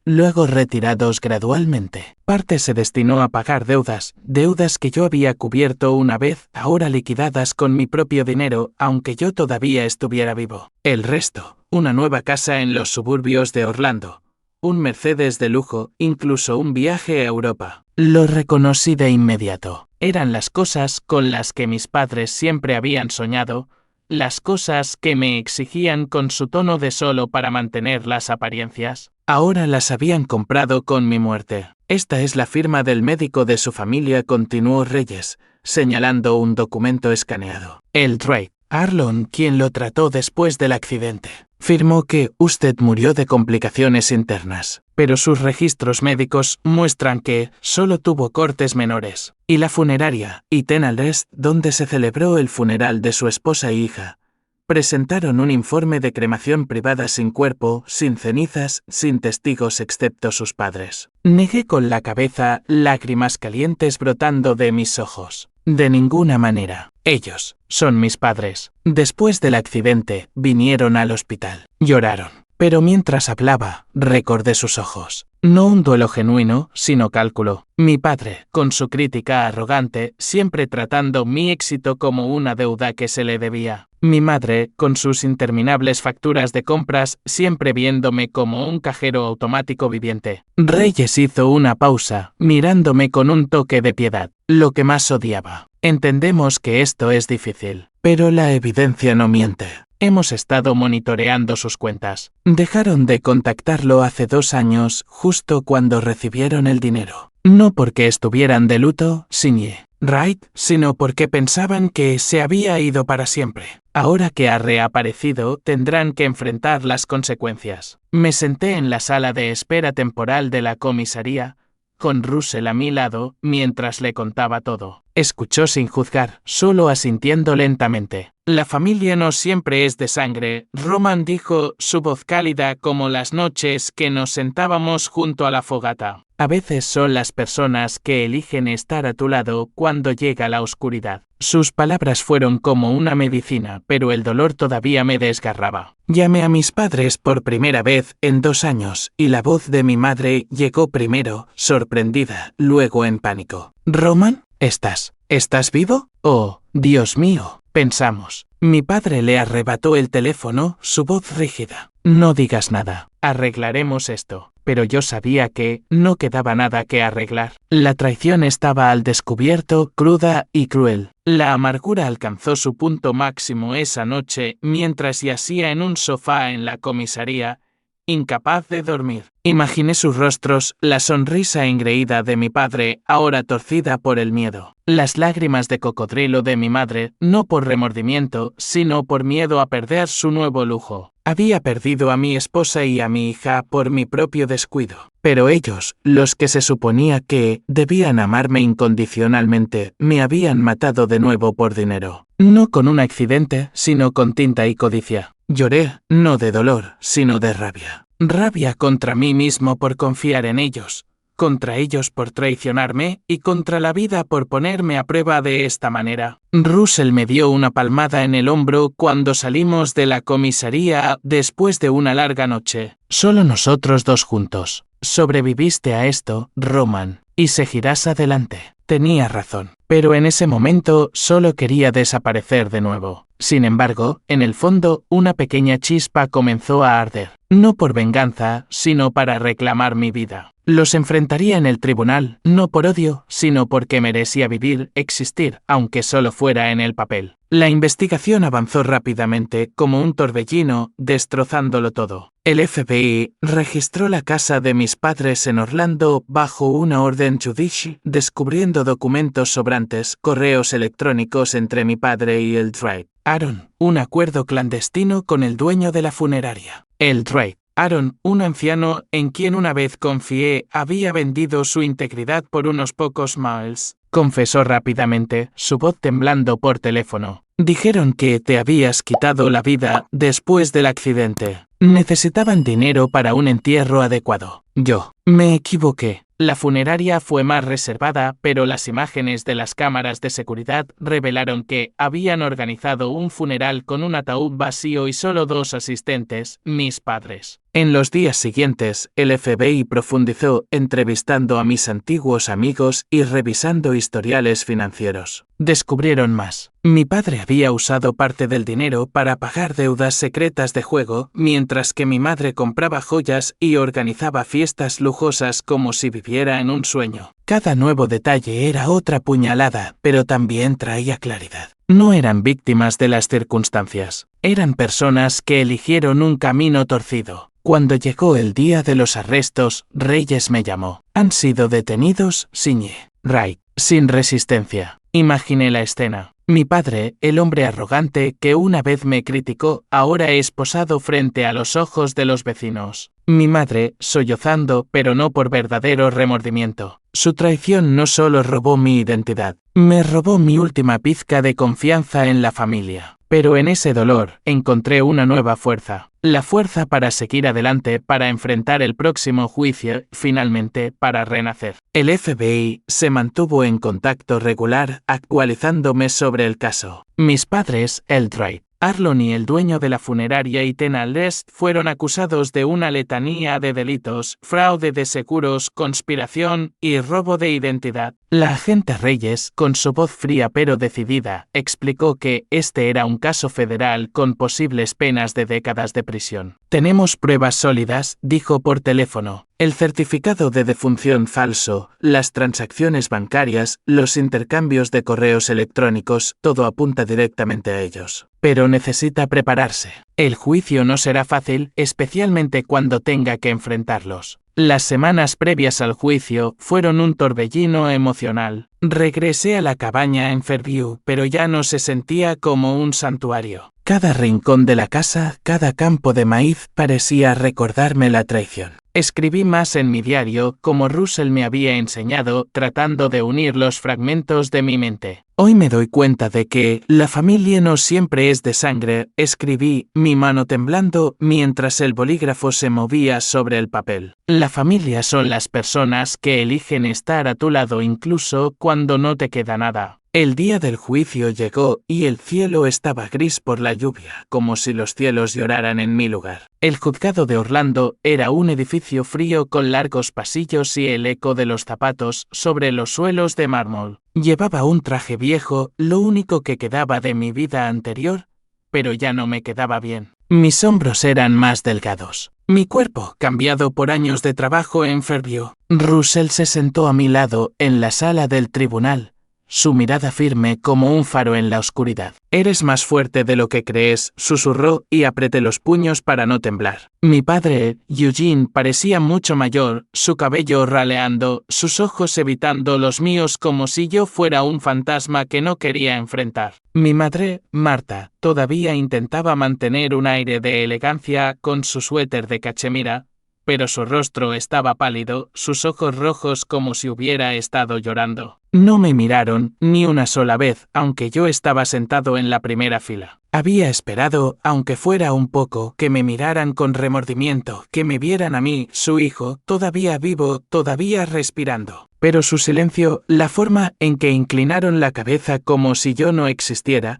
luego retirados gradualmente. Parte se destinó a pagar deudas que yo había cubierto una vez, ahora liquidadas con mi propio dinero, aunque yo todavía estuviera vivo. El resto, una nueva casa en los suburbios de Orlando, un Mercedes de lujo, incluso un viaje a Europa. Lo reconocí de inmediato. Eran las cosas con las que mis padres siempre habían soñado, las cosas que me exigían con su tono de solo para mantener las apariencias. Ahora las habían comprado con mi muerte. Esta es la firma del médico de su familia, continuó Reyes, señalando un documento escaneado. El Drake Arlon, quien lo trató después del accidente, firmó que usted murió de complicaciones internas, pero sus registros médicos muestran que solo tuvo cortes menores. Y la funeraria, Etenalrest, donde se celebró el funeral de su esposa e hija, presentaron un informe de cremación privada sin cuerpo, sin cenizas, sin testigos excepto sus padres. Negué con la cabeza, lágrimas calientes brotando de mis ojos. De ninguna manera. Ellos son mis padres. Después del accidente, vinieron al hospital. Lloraron. Pero mientras hablaba, recordé sus ojos. No un duelo genuino, sino cálculo. Mi padre, con su crítica arrogante, siempre tratando mi éxito como una deuda que se le debía. Mi madre, con sus interminables facturas de compras, siempre viéndome como un cajero automático viviente. Reyes hizo una pausa, mirándome con un toque de piedad. Lo que más odiaba. Entendemos que esto es difícil, pero la evidencia no miente. Hemos estado monitoreando sus cuentas. Dejaron de contactarlo hace 2 años, justo cuando recibieron el dinero. No porque estuvieran de luto, signé Wright, sino porque pensaban que se había ido para siempre. Ahora que ha reaparecido, tendrán que enfrentar las consecuencias. Me senté en la sala de espera temporal de la comisaría, con Russell a mi lado, mientras le contaba todo. Escuchó sin juzgar, solo asintiendo lentamente. La familia no siempre es de sangre, Roman dijo, su voz cálida como las noches que nos sentábamos junto a la fogata. A veces son las personas que eligen estar a tu lado cuando llega la oscuridad. Sus palabras fueron como una medicina, pero el dolor todavía me desgarraba. Llamé a mis padres por primera vez en 2 años, y la voz de mi madre llegó primero, sorprendida, luego en pánico. ¿Roman? ¿Estás vivo? Oh, Dios mío, pensamos. Mi padre le arrebató el teléfono, su voz rígida. No digas nada, arreglaremos esto. Pero yo sabía que no quedaba nada que arreglar. La traición estaba al descubierto, cruda y cruel. La amargura alcanzó su punto máximo esa noche mientras yacía en un sofá en la comisaría, incapaz de dormir. Imaginé sus rostros, la sonrisa engreída de mi padre, ahora torcida por el miedo. Las lágrimas de cocodrilo de mi madre, no por remordimiento, sino por miedo a perder su nuevo lujo. Había perdido a mi esposa y a mi hija por mi propio descuido. Pero ellos, los que se suponía que debían amarme incondicionalmente, me habían matado de nuevo por dinero. No con un accidente, sino con tinta y codicia. Lloré, no de dolor, sino de rabia. Rabia contra mí mismo por confiar en ellos, contra ellos por traicionarme y contra la vida por ponerme a prueba de esta manera. Russell me dio una palmada en el hombro cuando salimos de la comisaría después de una larga noche. Solo nosotros 2 juntos. Sobreviviste a esto, Roman, y seguirás adelante. Tenía razón, pero en ese momento solo quería desaparecer de nuevo. Sin embargo, en el fondo, una pequeña chispa comenzó a arder. No por venganza, sino para reclamar mi vida. Los enfrentaría en el tribunal, no por odio, sino porque merecía vivir, existir, aunque solo fuera en el papel. La investigación avanzó rápidamente, como un torbellino, destrozándolo todo. El FBI registró la casa de mis padres en Orlando bajo una orden judicial, descubriendo documentos sobrantes, correos electrónicos entre mi padre y el Drake. Aaron, un acuerdo clandestino con el dueño de la funeraria. El Drake. Aaron, un anciano en quien una vez confié, había vendido su integridad por unos pocos miles. Confesó rápidamente, su voz temblando por teléfono. Dijeron que te habías quitado la vida después del accidente. Necesitaban dinero para un entierro adecuado. Yo me equivoqué. La funeraria fue más reservada, pero las imágenes de las cámaras de seguridad revelaron que habían organizado un funeral con un ataúd vacío y solo 2 asistentes, mis padres. En los días siguientes, el FBI profundizó entrevistando a mis antiguos amigos y revisando historiales financieros. Descubrieron más. Mi padre había usado parte del dinero para pagar deudas secretas de juego, mientras que mi madre compraba joyas y organizaba fiestas lujosas como si viviera en un sueño. Cada nuevo detalle era otra puñalada, pero también traía claridad. No eran víctimas de las circunstancias. Eran personas que eligieron un camino torcido. Cuando llegó el día de los arrestos, Reyes me llamó. Han sido detenidos, ciñe. Wright, sin resistencia. Imaginé la escena. Mi padre, el hombre arrogante que una vez me criticó, ahora es posado frente a los ojos de los vecinos. Mi madre, sollozando, pero no por verdadero remordimiento. Su traición no solo robó mi identidad, me robó mi última pizca de confianza en la familia. Pero en ese dolor, encontré una nueva fuerza. La fuerza para seguir adelante, para enfrentar el próximo juicio, finalmente, para renacer. El FBI se mantuvo en contacto regular, actualizándome sobre el caso. Mis padres, el Drake, Arlon y el dueño de la funeraria y Tena Lest fueron acusados de una letanía de delitos, fraude de seguros, conspiración y robo de identidad. La agente Reyes, con su voz fría pero decidida, explicó que este era un caso federal con posibles penas de décadas de prisión. Tenemos pruebas sólidas, dijo por teléfono. El certificado de defunción falso, las transacciones bancarias, los intercambios de correos electrónicos, todo apunta directamente a ellos. Pero necesita prepararse. El juicio no será fácil, especialmente cuando tenga que enfrentarlos. Las semanas previas al juicio fueron un torbellino emocional. Regresé a la cabaña en Fairview, pero ya no se sentía como un santuario. Cada rincón de la casa, cada campo de maíz parecía recordarme la traición. Escribí más en mi diario, como Russell me había enseñado, tratando de unir los fragmentos de mi mente. Hoy me doy cuenta de que la familia no siempre es de sangre, escribí, mi mano temblando mientras el bolígrafo se movía sobre el papel. La familia son las personas que eligen estar a tu lado incluso cuando no te queda nada. El día del juicio llegó y el cielo estaba gris por la lluvia, como si los cielos lloraran en mi lugar. El juzgado de Orlando era un edificio frío con largos pasillos y el eco de los zapatos sobre los suelos de mármol. Llevaba un traje viejo, lo único que quedaba de mi vida anterior, pero ya no me quedaba bien. Mis hombros eran más delgados. Mi cuerpo, cambiado por años de trabajo en Fairview. Russell se sentó a mi lado en la sala del tribunal, su mirada firme como un faro en la oscuridad. Eres más fuerte de lo que crees, susurró y apreté los puños para no temblar. Mi padre, Eugene, parecía mucho mayor, su cabello raleando, sus ojos evitando los míos como si yo fuera un fantasma que no quería enfrentar. Mi madre, Marta, todavía intentaba mantener un aire de elegancia con su suéter de cachemira, pero su rostro estaba pálido, sus ojos rojos como si hubiera estado llorando. No me miraron ni una sola vez, aunque yo estaba sentado en la primera fila. Había esperado, aunque fuera un poco, que me miraran con remordimiento, que me vieran a mí, su hijo, todavía vivo, todavía respirando. Pero su silencio, la forma en que inclinaron la cabeza como si yo no existiera,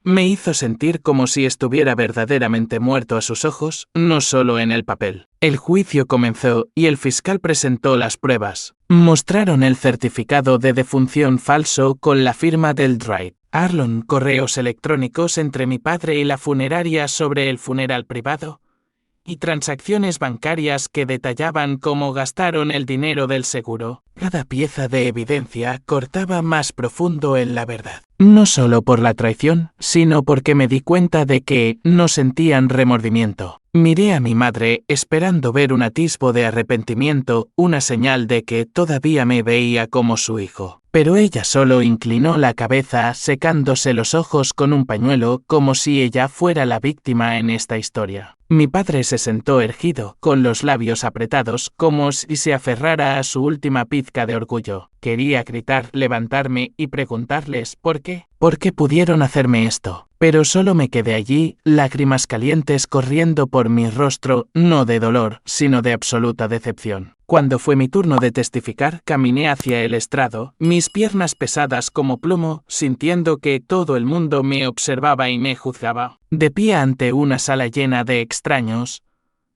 me hizo sentir como si estuviera verdaderamente muerto a sus ojos, no solo en el papel. El juicio comenzó y el fiscal presentó las pruebas. Mostraron el certificado de defunción falso con la firma del Drake. Arlon, correos electrónicos entre mi padre y la funeraria sobre el funeral privado. y transacciones bancarias que detallaban cómo gastaron el dinero del seguro. Cada pieza de evidencia cortaba más profundo en la verdad. No solo por la traición, sino porque me di cuenta de que no sentían remordimiento. Miré a mi madre esperando ver un atisbo de arrepentimiento, una señal de que todavía me veía como su hijo. Pero ella solo inclinó la cabeza, secándose los ojos con un pañuelo, como si ella fuera la víctima en esta historia. Mi padre se sentó erguido, con los labios apretados, como si se aferrara a su última pizca de orgullo. Quería gritar, levantarme y preguntarles ¿por qué? ¿Por qué pudieron hacerme esto? Pero solo me quedé allí, lágrimas calientes corriendo por mi rostro, no de dolor, sino de absoluta decepción. Cuando fue mi turno de testificar, caminé hacia el estrado, mis piernas pesadas como plomo, sintiendo que todo el mundo me observaba y me juzgaba. De pie ante una sala llena de extraños,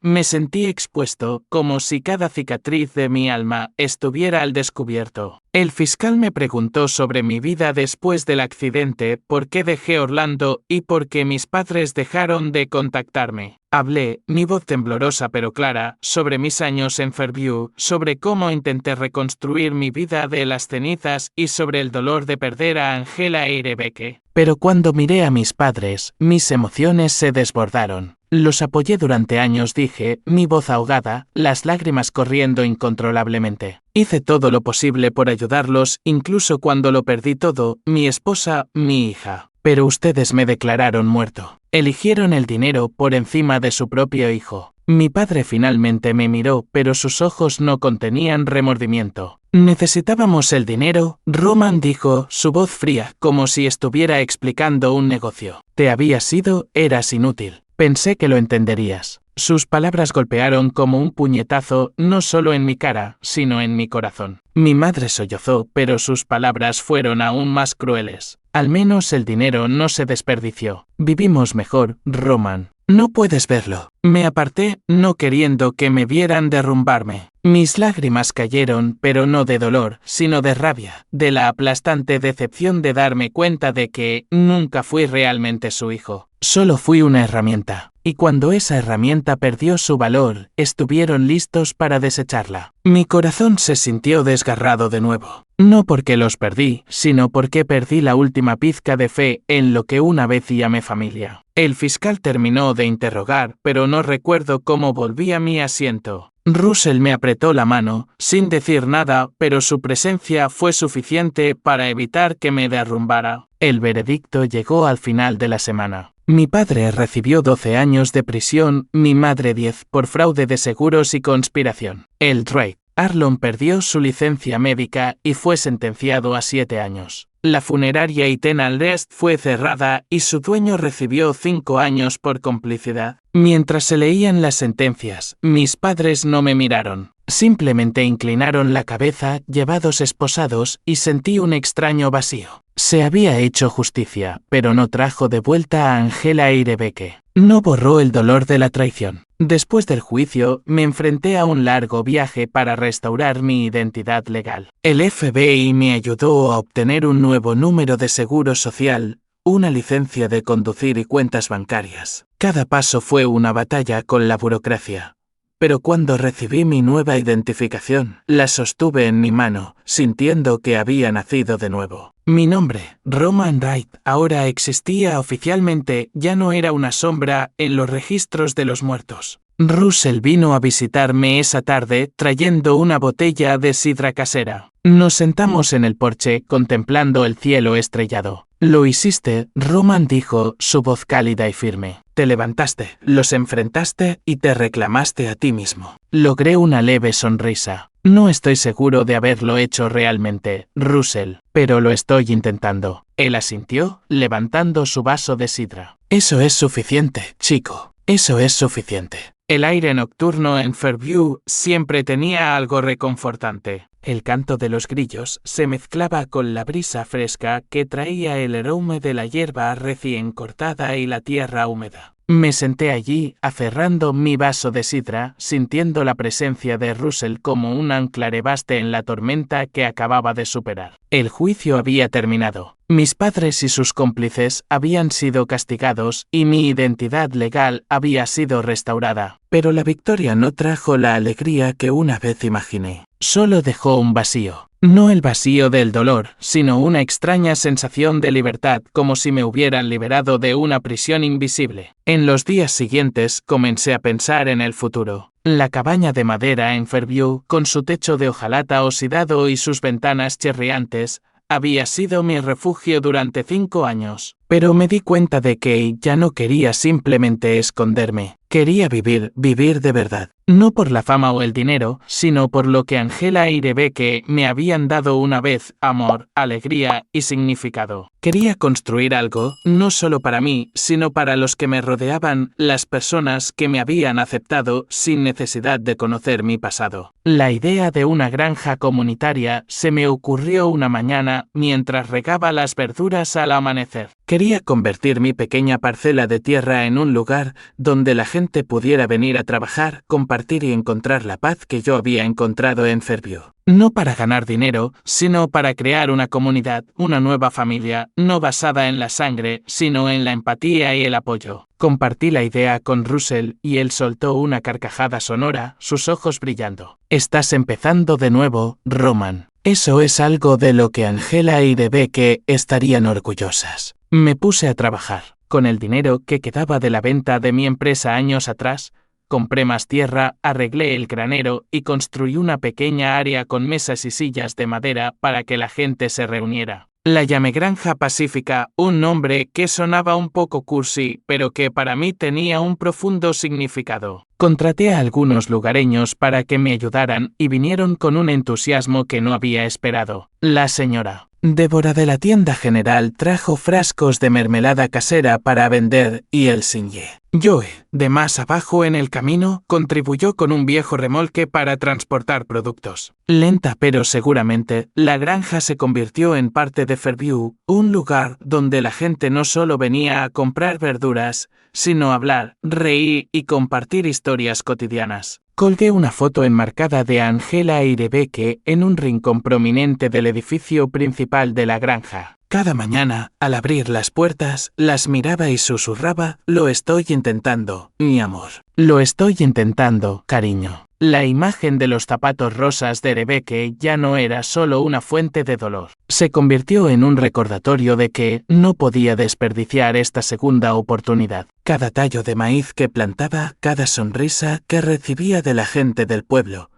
me sentí expuesto, como si cada cicatriz de mi alma estuviera al descubierto. El fiscal me preguntó sobre mi vida después del accidente, por qué dejé Orlando y por qué mis padres dejaron de contactarme. Hablé, mi voz temblorosa pero clara, sobre mis años en Fairview, sobre cómo intenté reconstruir mi vida de las cenizas y sobre el dolor de perder a Angela y Rebecca. Pero cuando miré a mis padres, mis emociones se desbordaron. Los apoyé durante años, dije, mi voz ahogada, las lágrimas corriendo incontrolablemente. Hice todo lo posible por ayudarlos, incluso cuando lo perdí todo, mi esposa, mi hija. Pero ustedes me declararon muerto. Eligieron el dinero por encima de su propio hijo. Mi padre finalmente me miró, pero sus ojos no contenían remordimiento. Necesitábamos el dinero, Roman dijo, su voz fría, como si estuviera explicando un negocio. Te habías ido, eras inútil. Pensé que lo entenderías. Sus palabras golpearon como un puñetazo, no solo en mi cara, sino en mi corazón. Mi madre sollozó, pero sus palabras fueron aún más crueles. Al menos el dinero no se desperdició. Vivimos mejor, Roman. No puedes verlo. Me aparté, no queriendo que me vieran derrumbarme. Mis lágrimas cayeron, pero no de dolor, sino de rabia, de la aplastante decepción de darme cuenta de que nunca fui realmente su hijo. Solo fui una herramienta. Y cuando esa herramienta perdió su valor, estuvieron listos para desecharla. Mi corazón se sintió desgarrado de nuevo. No porque los perdí, sino porque perdí la última pizca de fe en lo que una vez llamé familia. El fiscal terminó de interrogar, pero no recuerdo cómo volví a mi asiento. Russell me apretó la mano, sin decir nada, pero su presencia fue suficiente para evitar que me derrumbara. El veredicto llegó al final de la semana. Mi padre recibió 12 años de prisión, mi madre 10 por fraude de seguros y conspiración. El Drake. Arlon perdió su licencia médica y fue sentenciado a 7 años. La funeraria Eternal Rest fue cerrada y su dueño recibió 5 años por complicidad. Mientras se leían las sentencias, mis padres no me miraron. Simplemente inclinaron la cabeza, llevados esposados, y sentí un extraño vacío. Se había hecho justicia, pero no trajo de vuelta a Angela y Rebecca. No borró el dolor de la traición. Después del juicio, me enfrenté a un largo viaje para restaurar mi identidad legal. El FBI me ayudó a obtener un nuevo número de seguro social, una licencia de conducir y cuentas bancarias. Cada paso fue una batalla con la burocracia. Pero cuando recibí mi nueva identificación, la sostuve en mi mano, sintiendo que había nacido de nuevo. Mi nombre, Roman Wright, ahora existía oficialmente, ya no era una sombra en los registros de los muertos. Russell vino a visitarme esa tarde trayendo una botella de sidra casera. Nos sentamos en el porche contemplando el cielo estrellado. Lo hiciste, Roman dijo, su voz cálida y firme. Te levantaste, los enfrentaste y te reclamaste a ti mismo. Logré una leve sonrisa. No estoy seguro de haberlo hecho realmente, Russell, pero lo estoy intentando. Él asintió, levantando su vaso de sidra. Eso es suficiente, chico. Eso es suficiente. El aire nocturno en Fairview siempre tenía algo reconfortante. El canto de los grillos se mezclaba con la brisa fresca que traía el aroma de la hierba recién cortada y la tierra húmeda. Me senté allí, aferrando mi vaso de sidra, sintiendo la presencia de Russell como un anclarebaste en la tormenta que acababa de superar. El juicio había terminado. Mis padres y sus cómplices habían sido castigados y mi identidad legal había sido restaurada. Pero la victoria no trajo la alegría que una vez imaginé. Solo dejó un vacío. No el vacío del dolor, sino una extraña sensación de libertad, como si me hubieran liberado de una prisión invisible. En los días siguientes comencé a pensar en el futuro. La cabaña de madera en Fairview, con su techo de hojalata oxidado y sus ventanas chirriantes, había sido mi refugio durante 5 años. Pero me di cuenta de que ya no quería simplemente esconderme. Quería vivir de verdad. No por la fama o el dinero, sino por lo que Angela y Rebecca me habían dado una vez: amor, alegría y significado. Quería construir algo, no solo para mí, sino para los que me rodeaban, las personas que me habían aceptado sin necesidad de conocer mi pasado. La idea de una granja comunitaria se me ocurrió una mañana mientras regaba las verduras al amanecer. Quería convertir mi pequeña parcela de tierra en un lugar donde la gente pudiera venir a trabajar, compartir y encontrar la paz que yo había encontrado en Fairview. No para ganar dinero, sino para crear una comunidad, una nueva familia, no basada en la sangre, sino en la empatía y el apoyo. Compartí la idea con Russell y él soltó una carcajada sonora, sus ojos brillando. Estás empezando de nuevo, Roman. Eso es algo de lo que Angela y Rebecca estarían orgullosas. Me puse a trabajar. Con el dinero que quedaba de la venta de mi empresa años atrás, compré más tierra, arreglé el granero y construí una pequeña área con mesas y sillas de madera para que la gente se reuniera. La llamé Granja Pacífica, un nombre que sonaba un poco cursi, pero que para mí tenía un profundo significado. Contraté a algunos lugareños para que me ayudaran y vinieron con un entusiasmo que no había esperado. La señora Débora de la tienda general trajo frascos de mermelada casera para vender y el Sinye Joe, de más abajo en el camino, contribuyó con un viejo remolque para transportar productos. Lenta pero seguramente, la granja se convirtió en parte de Fairview, un lugar donde la gente no solo venía a comprar verduras, sino a hablar, reír y compartir historias cotidianas. Colgué una foto enmarcada de Angela y Rebecca en un rincón prominente del edificio principal de la granja. Cada mañana, al abrir las puertas, las miraba y susurraba: lo estoy intentando, mi amor. Lo estoy intentando, cariño. La imagen de los zapatos rosas de Rebecca ya no era solo una fuente de dolor. Se convirtió en un recordatorio de que no podía desperdiciar esta segunda oportunidad. Cada tallo de maíz que plantaba, cada sonrisa que recibía de la gente del pueblo,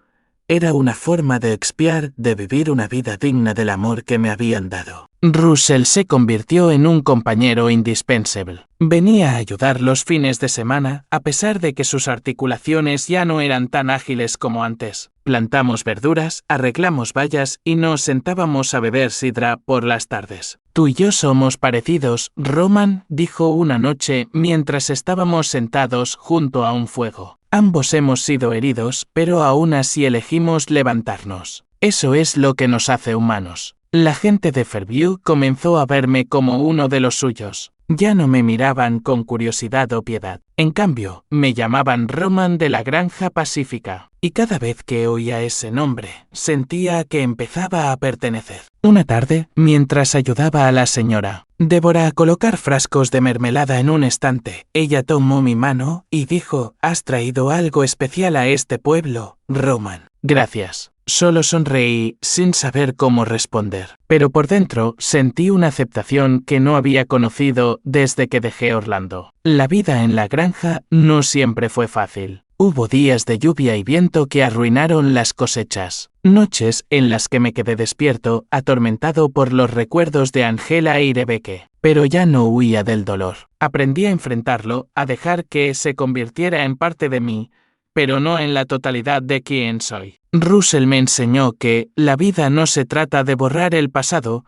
era una forma de expiar, de vivir una vida digna del amor que me habían dado. Russell se convirtió en un compañero indispensable. Venía a ayudar los fines de semana, a pesar de que sus articulaciones ya no eran tan ágiles como antes. Plantamos verduras, arreglamos vallas y nos sentábamos a beber sidra por las tardes. Tú y yo somos parecidos, Roman, dijo una noche mientras estábamos sentados junto a un fuego. Ambos hemos sido heridos, pero aún así elegimos levantarnos. Eso es lo que nos hace humanos. La gente de Fairview comenzó a verme como uno de los suyos. Ya no me miraban con curiosidad o piedad. En cambio, me llamaban Roman de la Granja Pacífica. Y cada vez que oía ese nombre, sentía que empezaba a pertenecer. Una tarde, mientras ayudaba a la señora Débora a colocar frascos de mermelada en un estante, ella tomó mi mano y dijo: «¿Has traído algo especial a este pueblo, Roman?» «Gracias». Solo sonreí sin saber cómo responder. Pero por dentro sentí una aceptación que no había conocido desde que dejé Orlando. La vida en la granja no siempre fue fácil. Hubo días de lluvia y viento que arruinaron las cosechas. Noches en las que me quedé despierto, atormentado por los recuerdos de Angela y Rebecca. Pero ya no huía del dolor. Aprendí a enfrentarlo, a dejar que se convirtiera en parte de mí, pero no en la totalidad de quien soy. Russell me enseñó que la vida no se trata de borrar el pasado,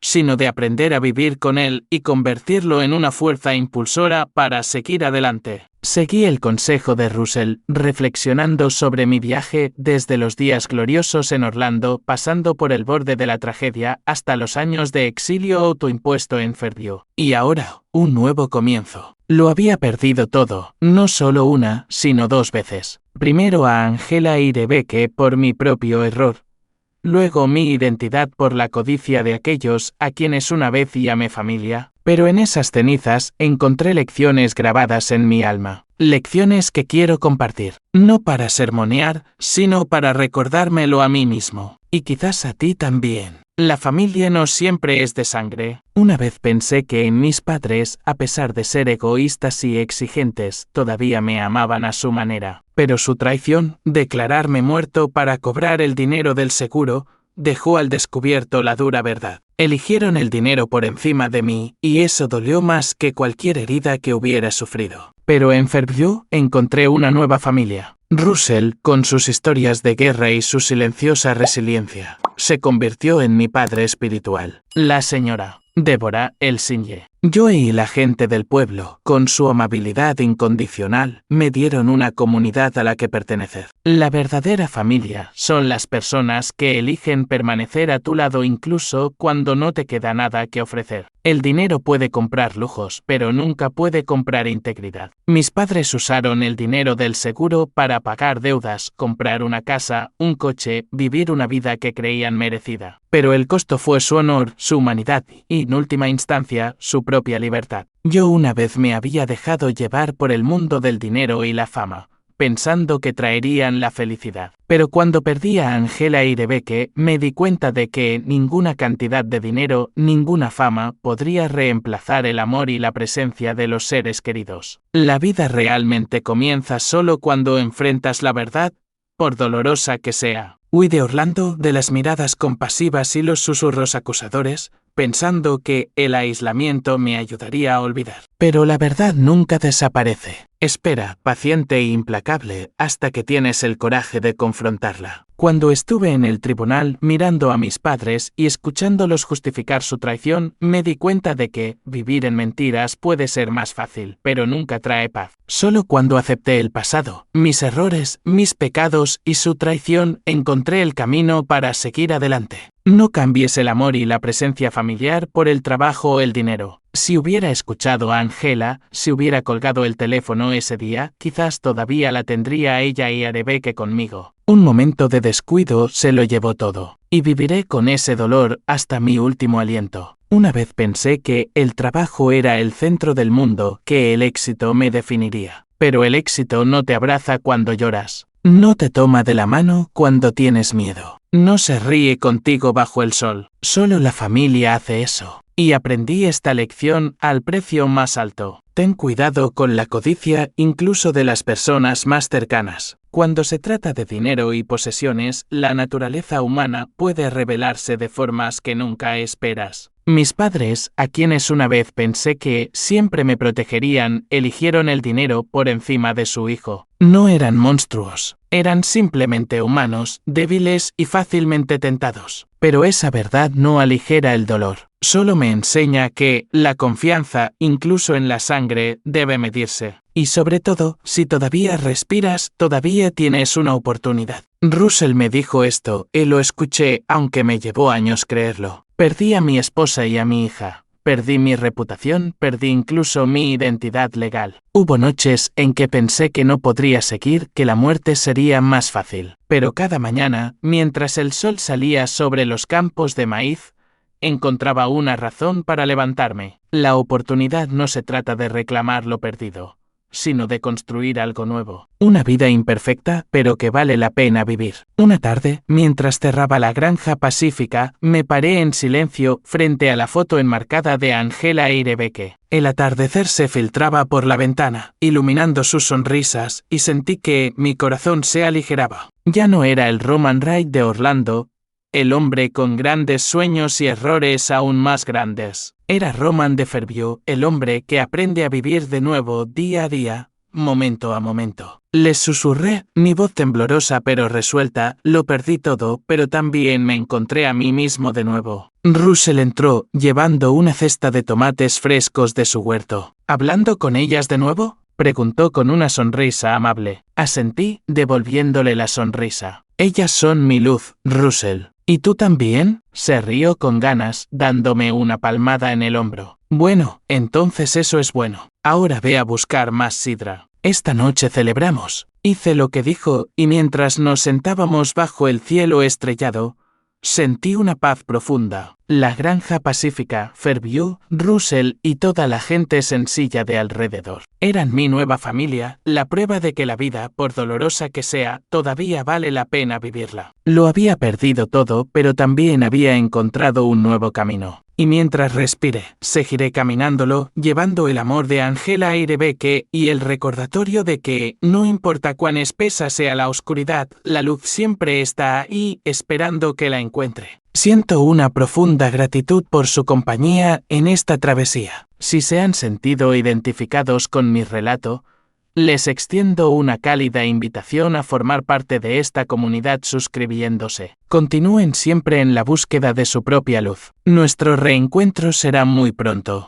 sino de aprender a vivir con él y convertirlo en una fuerza impulsora para seguir adelante. Seguí el consejo de Russell, reflexionando sobre mi viaje desde los días gloriosos en Orlando, pasando por el borde de la tragedia, hasta los años de exilio autoimpuesto en Fairview. Y ahora, un nuevo comienzo. Lo había perdido todo, no solo una, sino 2 veces. Primero a Angela y Rebecca por mi propio error. Luego mi identidad por la codicia de aquellos a quienes una vez llamé familia. Pero en esas cenizas encontré lecciones grabadas en mi alma. Lecciones que quiero compartir. No para sermonear, sino para recordármelo a mí mismo. Y quizás a ti también. La familia no siempre es de sangre. Una vez pensé que en mis padres, a pesar de ser egoístas y exigentes, todavía me amaban a su manera. Pero su traición, declararme muerto para cobrar el dinero del seguro, dejó al descubierto la dura verdad. Eligieron el dinero por encima de mí, y eso dolió más que cualquier herida que hubiera sufrido. Pero en Fairview encontré una nueva familia. Russell, con sus historias de guerra y su silenciosa resiliencia, se convirtió en mi padre espiritual. La señora Deborah Elsinge. Joe y la gente del pueblo, con su amabilidad incondicional, me dieron una comunidad a la que pertenecer. La verdadera familia son las personas que eligen permanecer a tu lado incluso cuando no te queda nada que ofrecer. El dinero puede comprar lujos, pero nunca puede comprar integridad. Mis padres usaron el dinero del seguro para pagar deudas, comprar una casa, un coche, vivir una vida que creían merecida. Pero el costo fue su honor, su humanidad y, en última instancia, su propia libertad. Yo una vez me había dejado llevar por el mundo del dinero y la fama, pensando que traerían la felicidad. Pero cuando perdí a Angela y Rebecca, me di cuenta de que ninguna cantidad de dinero, ninguna fama, podría reemplazar el amor y la presencia de los seres queridos. La vida realmente comienza solo cuando enfrentas la verdad, por dolorosa que sea. Huí de Orlando, de las miradas compasivas y los susurros acusadores, pensando que el aislamiento me ayudaría a olvidar. Pero la verdad nunca desaparece. Espera, paciente e implacable, hasta que tienes el coraje de confrontarla. Cuando estuve en el tribunal mirando a mis padres y escuchándolos justificar su traición, me di cuenta de que vivir en mentiras puede ser más fácil, pero nunca trae paz. Solo cuando acepté el pasado, mis errores, mis pecados y su traición, encontré el camino para seguir adelante. No cambies el amor y la presencia familiar por el trabajo o el dinero. Si hubiera escuchado a Angela, si hubiera colgado el teléfono ese día, quizás todavía la tendría a ella y a Rebecca conmigo. Un momento de descuido se lo llevó todo, y viviré con ese dolor hasta mi último aliento. Una vez pensé que el trabajo era el centro del mundo, que el éxito me definiría. Pero el éxito no te abraza cuando lloras. No te toma de la mano cuando tienes miedo. No se ríe contigo bajo el sol. Solo la familia hace eso. Y aprendí esta lección al precio más alto. Ten cuidado con la codicia incluso de las personas más cercanas. Cuando se trata de dinero y posesiones, la naturaleza humana puede revelarse de formas que nunca esperas. Mis padres, a quienes una vez pensé que siempre me protegerían, eligieron el dinero por encima de su hijo. No eran monstruos, eran simplemente humanos, débiles y fácilmente tentados. Pero esa verdad no aligera el dolor. Solo me enseña que la confianza, incluso en la sangre, debe medirse. Y sobre todo, si todavía respiras, todavía tienes una oportunidad. Russell me dijo esto, y lo escuché, aunque me llevó años creerlo. Perdí a mi esposa y a mi hija. Perdí mi reputación, perdí incluso mi identidad legal. Hubo noches en que pensé que no podría seguir, que la muerte sería más fácil. Pero cada mañana, mientras el sol salía sobre los campos de maíz, encontraba una razón para levantarme. La oportunidad no se trata de reclamar lo perdido, sino de construir algo nuevo. Una vida imperfecta, pero que vale la pena vivir. Una tarde, mientras cerraba la granja pacífica, me paré en silencio frente a la foto enmarcada de Angela y Rebecca. El atardecer se filtraba por la ventana, iluminando sus sonrisas, y sentí que mi corazón se aligeraba. Ya no era el Roman Wright de Orlando, el hombre con grandes sueños y errores aún más grandes. Era Roman de Fairview, el hombre que aprende a vivir de nuevo día a día, momento a momento. Les susurré, mi voz temblorosa pero resuelta, lo perdí todo, pero también me encontré a mí mismo de nuevo. Russell entró, llevando una cesta de tomates frescos de su huerto. ¿Hablando con ellas de nuevo? Preguntó con una sonrisa amable. Asentí, devolviéndole la sonrisa. Ellas son mi luz, Russell. ¿Y tú también? Se rió con ganas, dándome una palmada en el hombro. Bueno, entonces eso es bueno. Ahora ve a buscar más sidra. Esta noche celebramos. Hice lo que dijo, y mientras nos sentábamos bajo el cielo estrellado, sentí una paz profunda. La granja pacífica, Fairview, Russell y toda la gente sencilla de alrededor. Eran mi nueva familia, la prueba de que la vida, por dolorosa que sea, todavía vale la pena vivirla. Lo había perdido todo, pero también había encontrado un nuevo camino. Y mientras respire, seguiré caminándolo, llevando el amor de Angela y Rebecca y el recordatorio de que, no importa cuán espesa sea la oscuridad, la luz siempre está ahí, esperando que la encuentre. Siento una profunda gratitud por su compañía en esta travesía. Si se han sentido identificados con mi relato, les extiendo una cálida invitación a formar parte de esta comunidad suscribiéndose. Continúen siempre en la búsqueda de su propia luz. Nuestro reencuentro será muy pronto.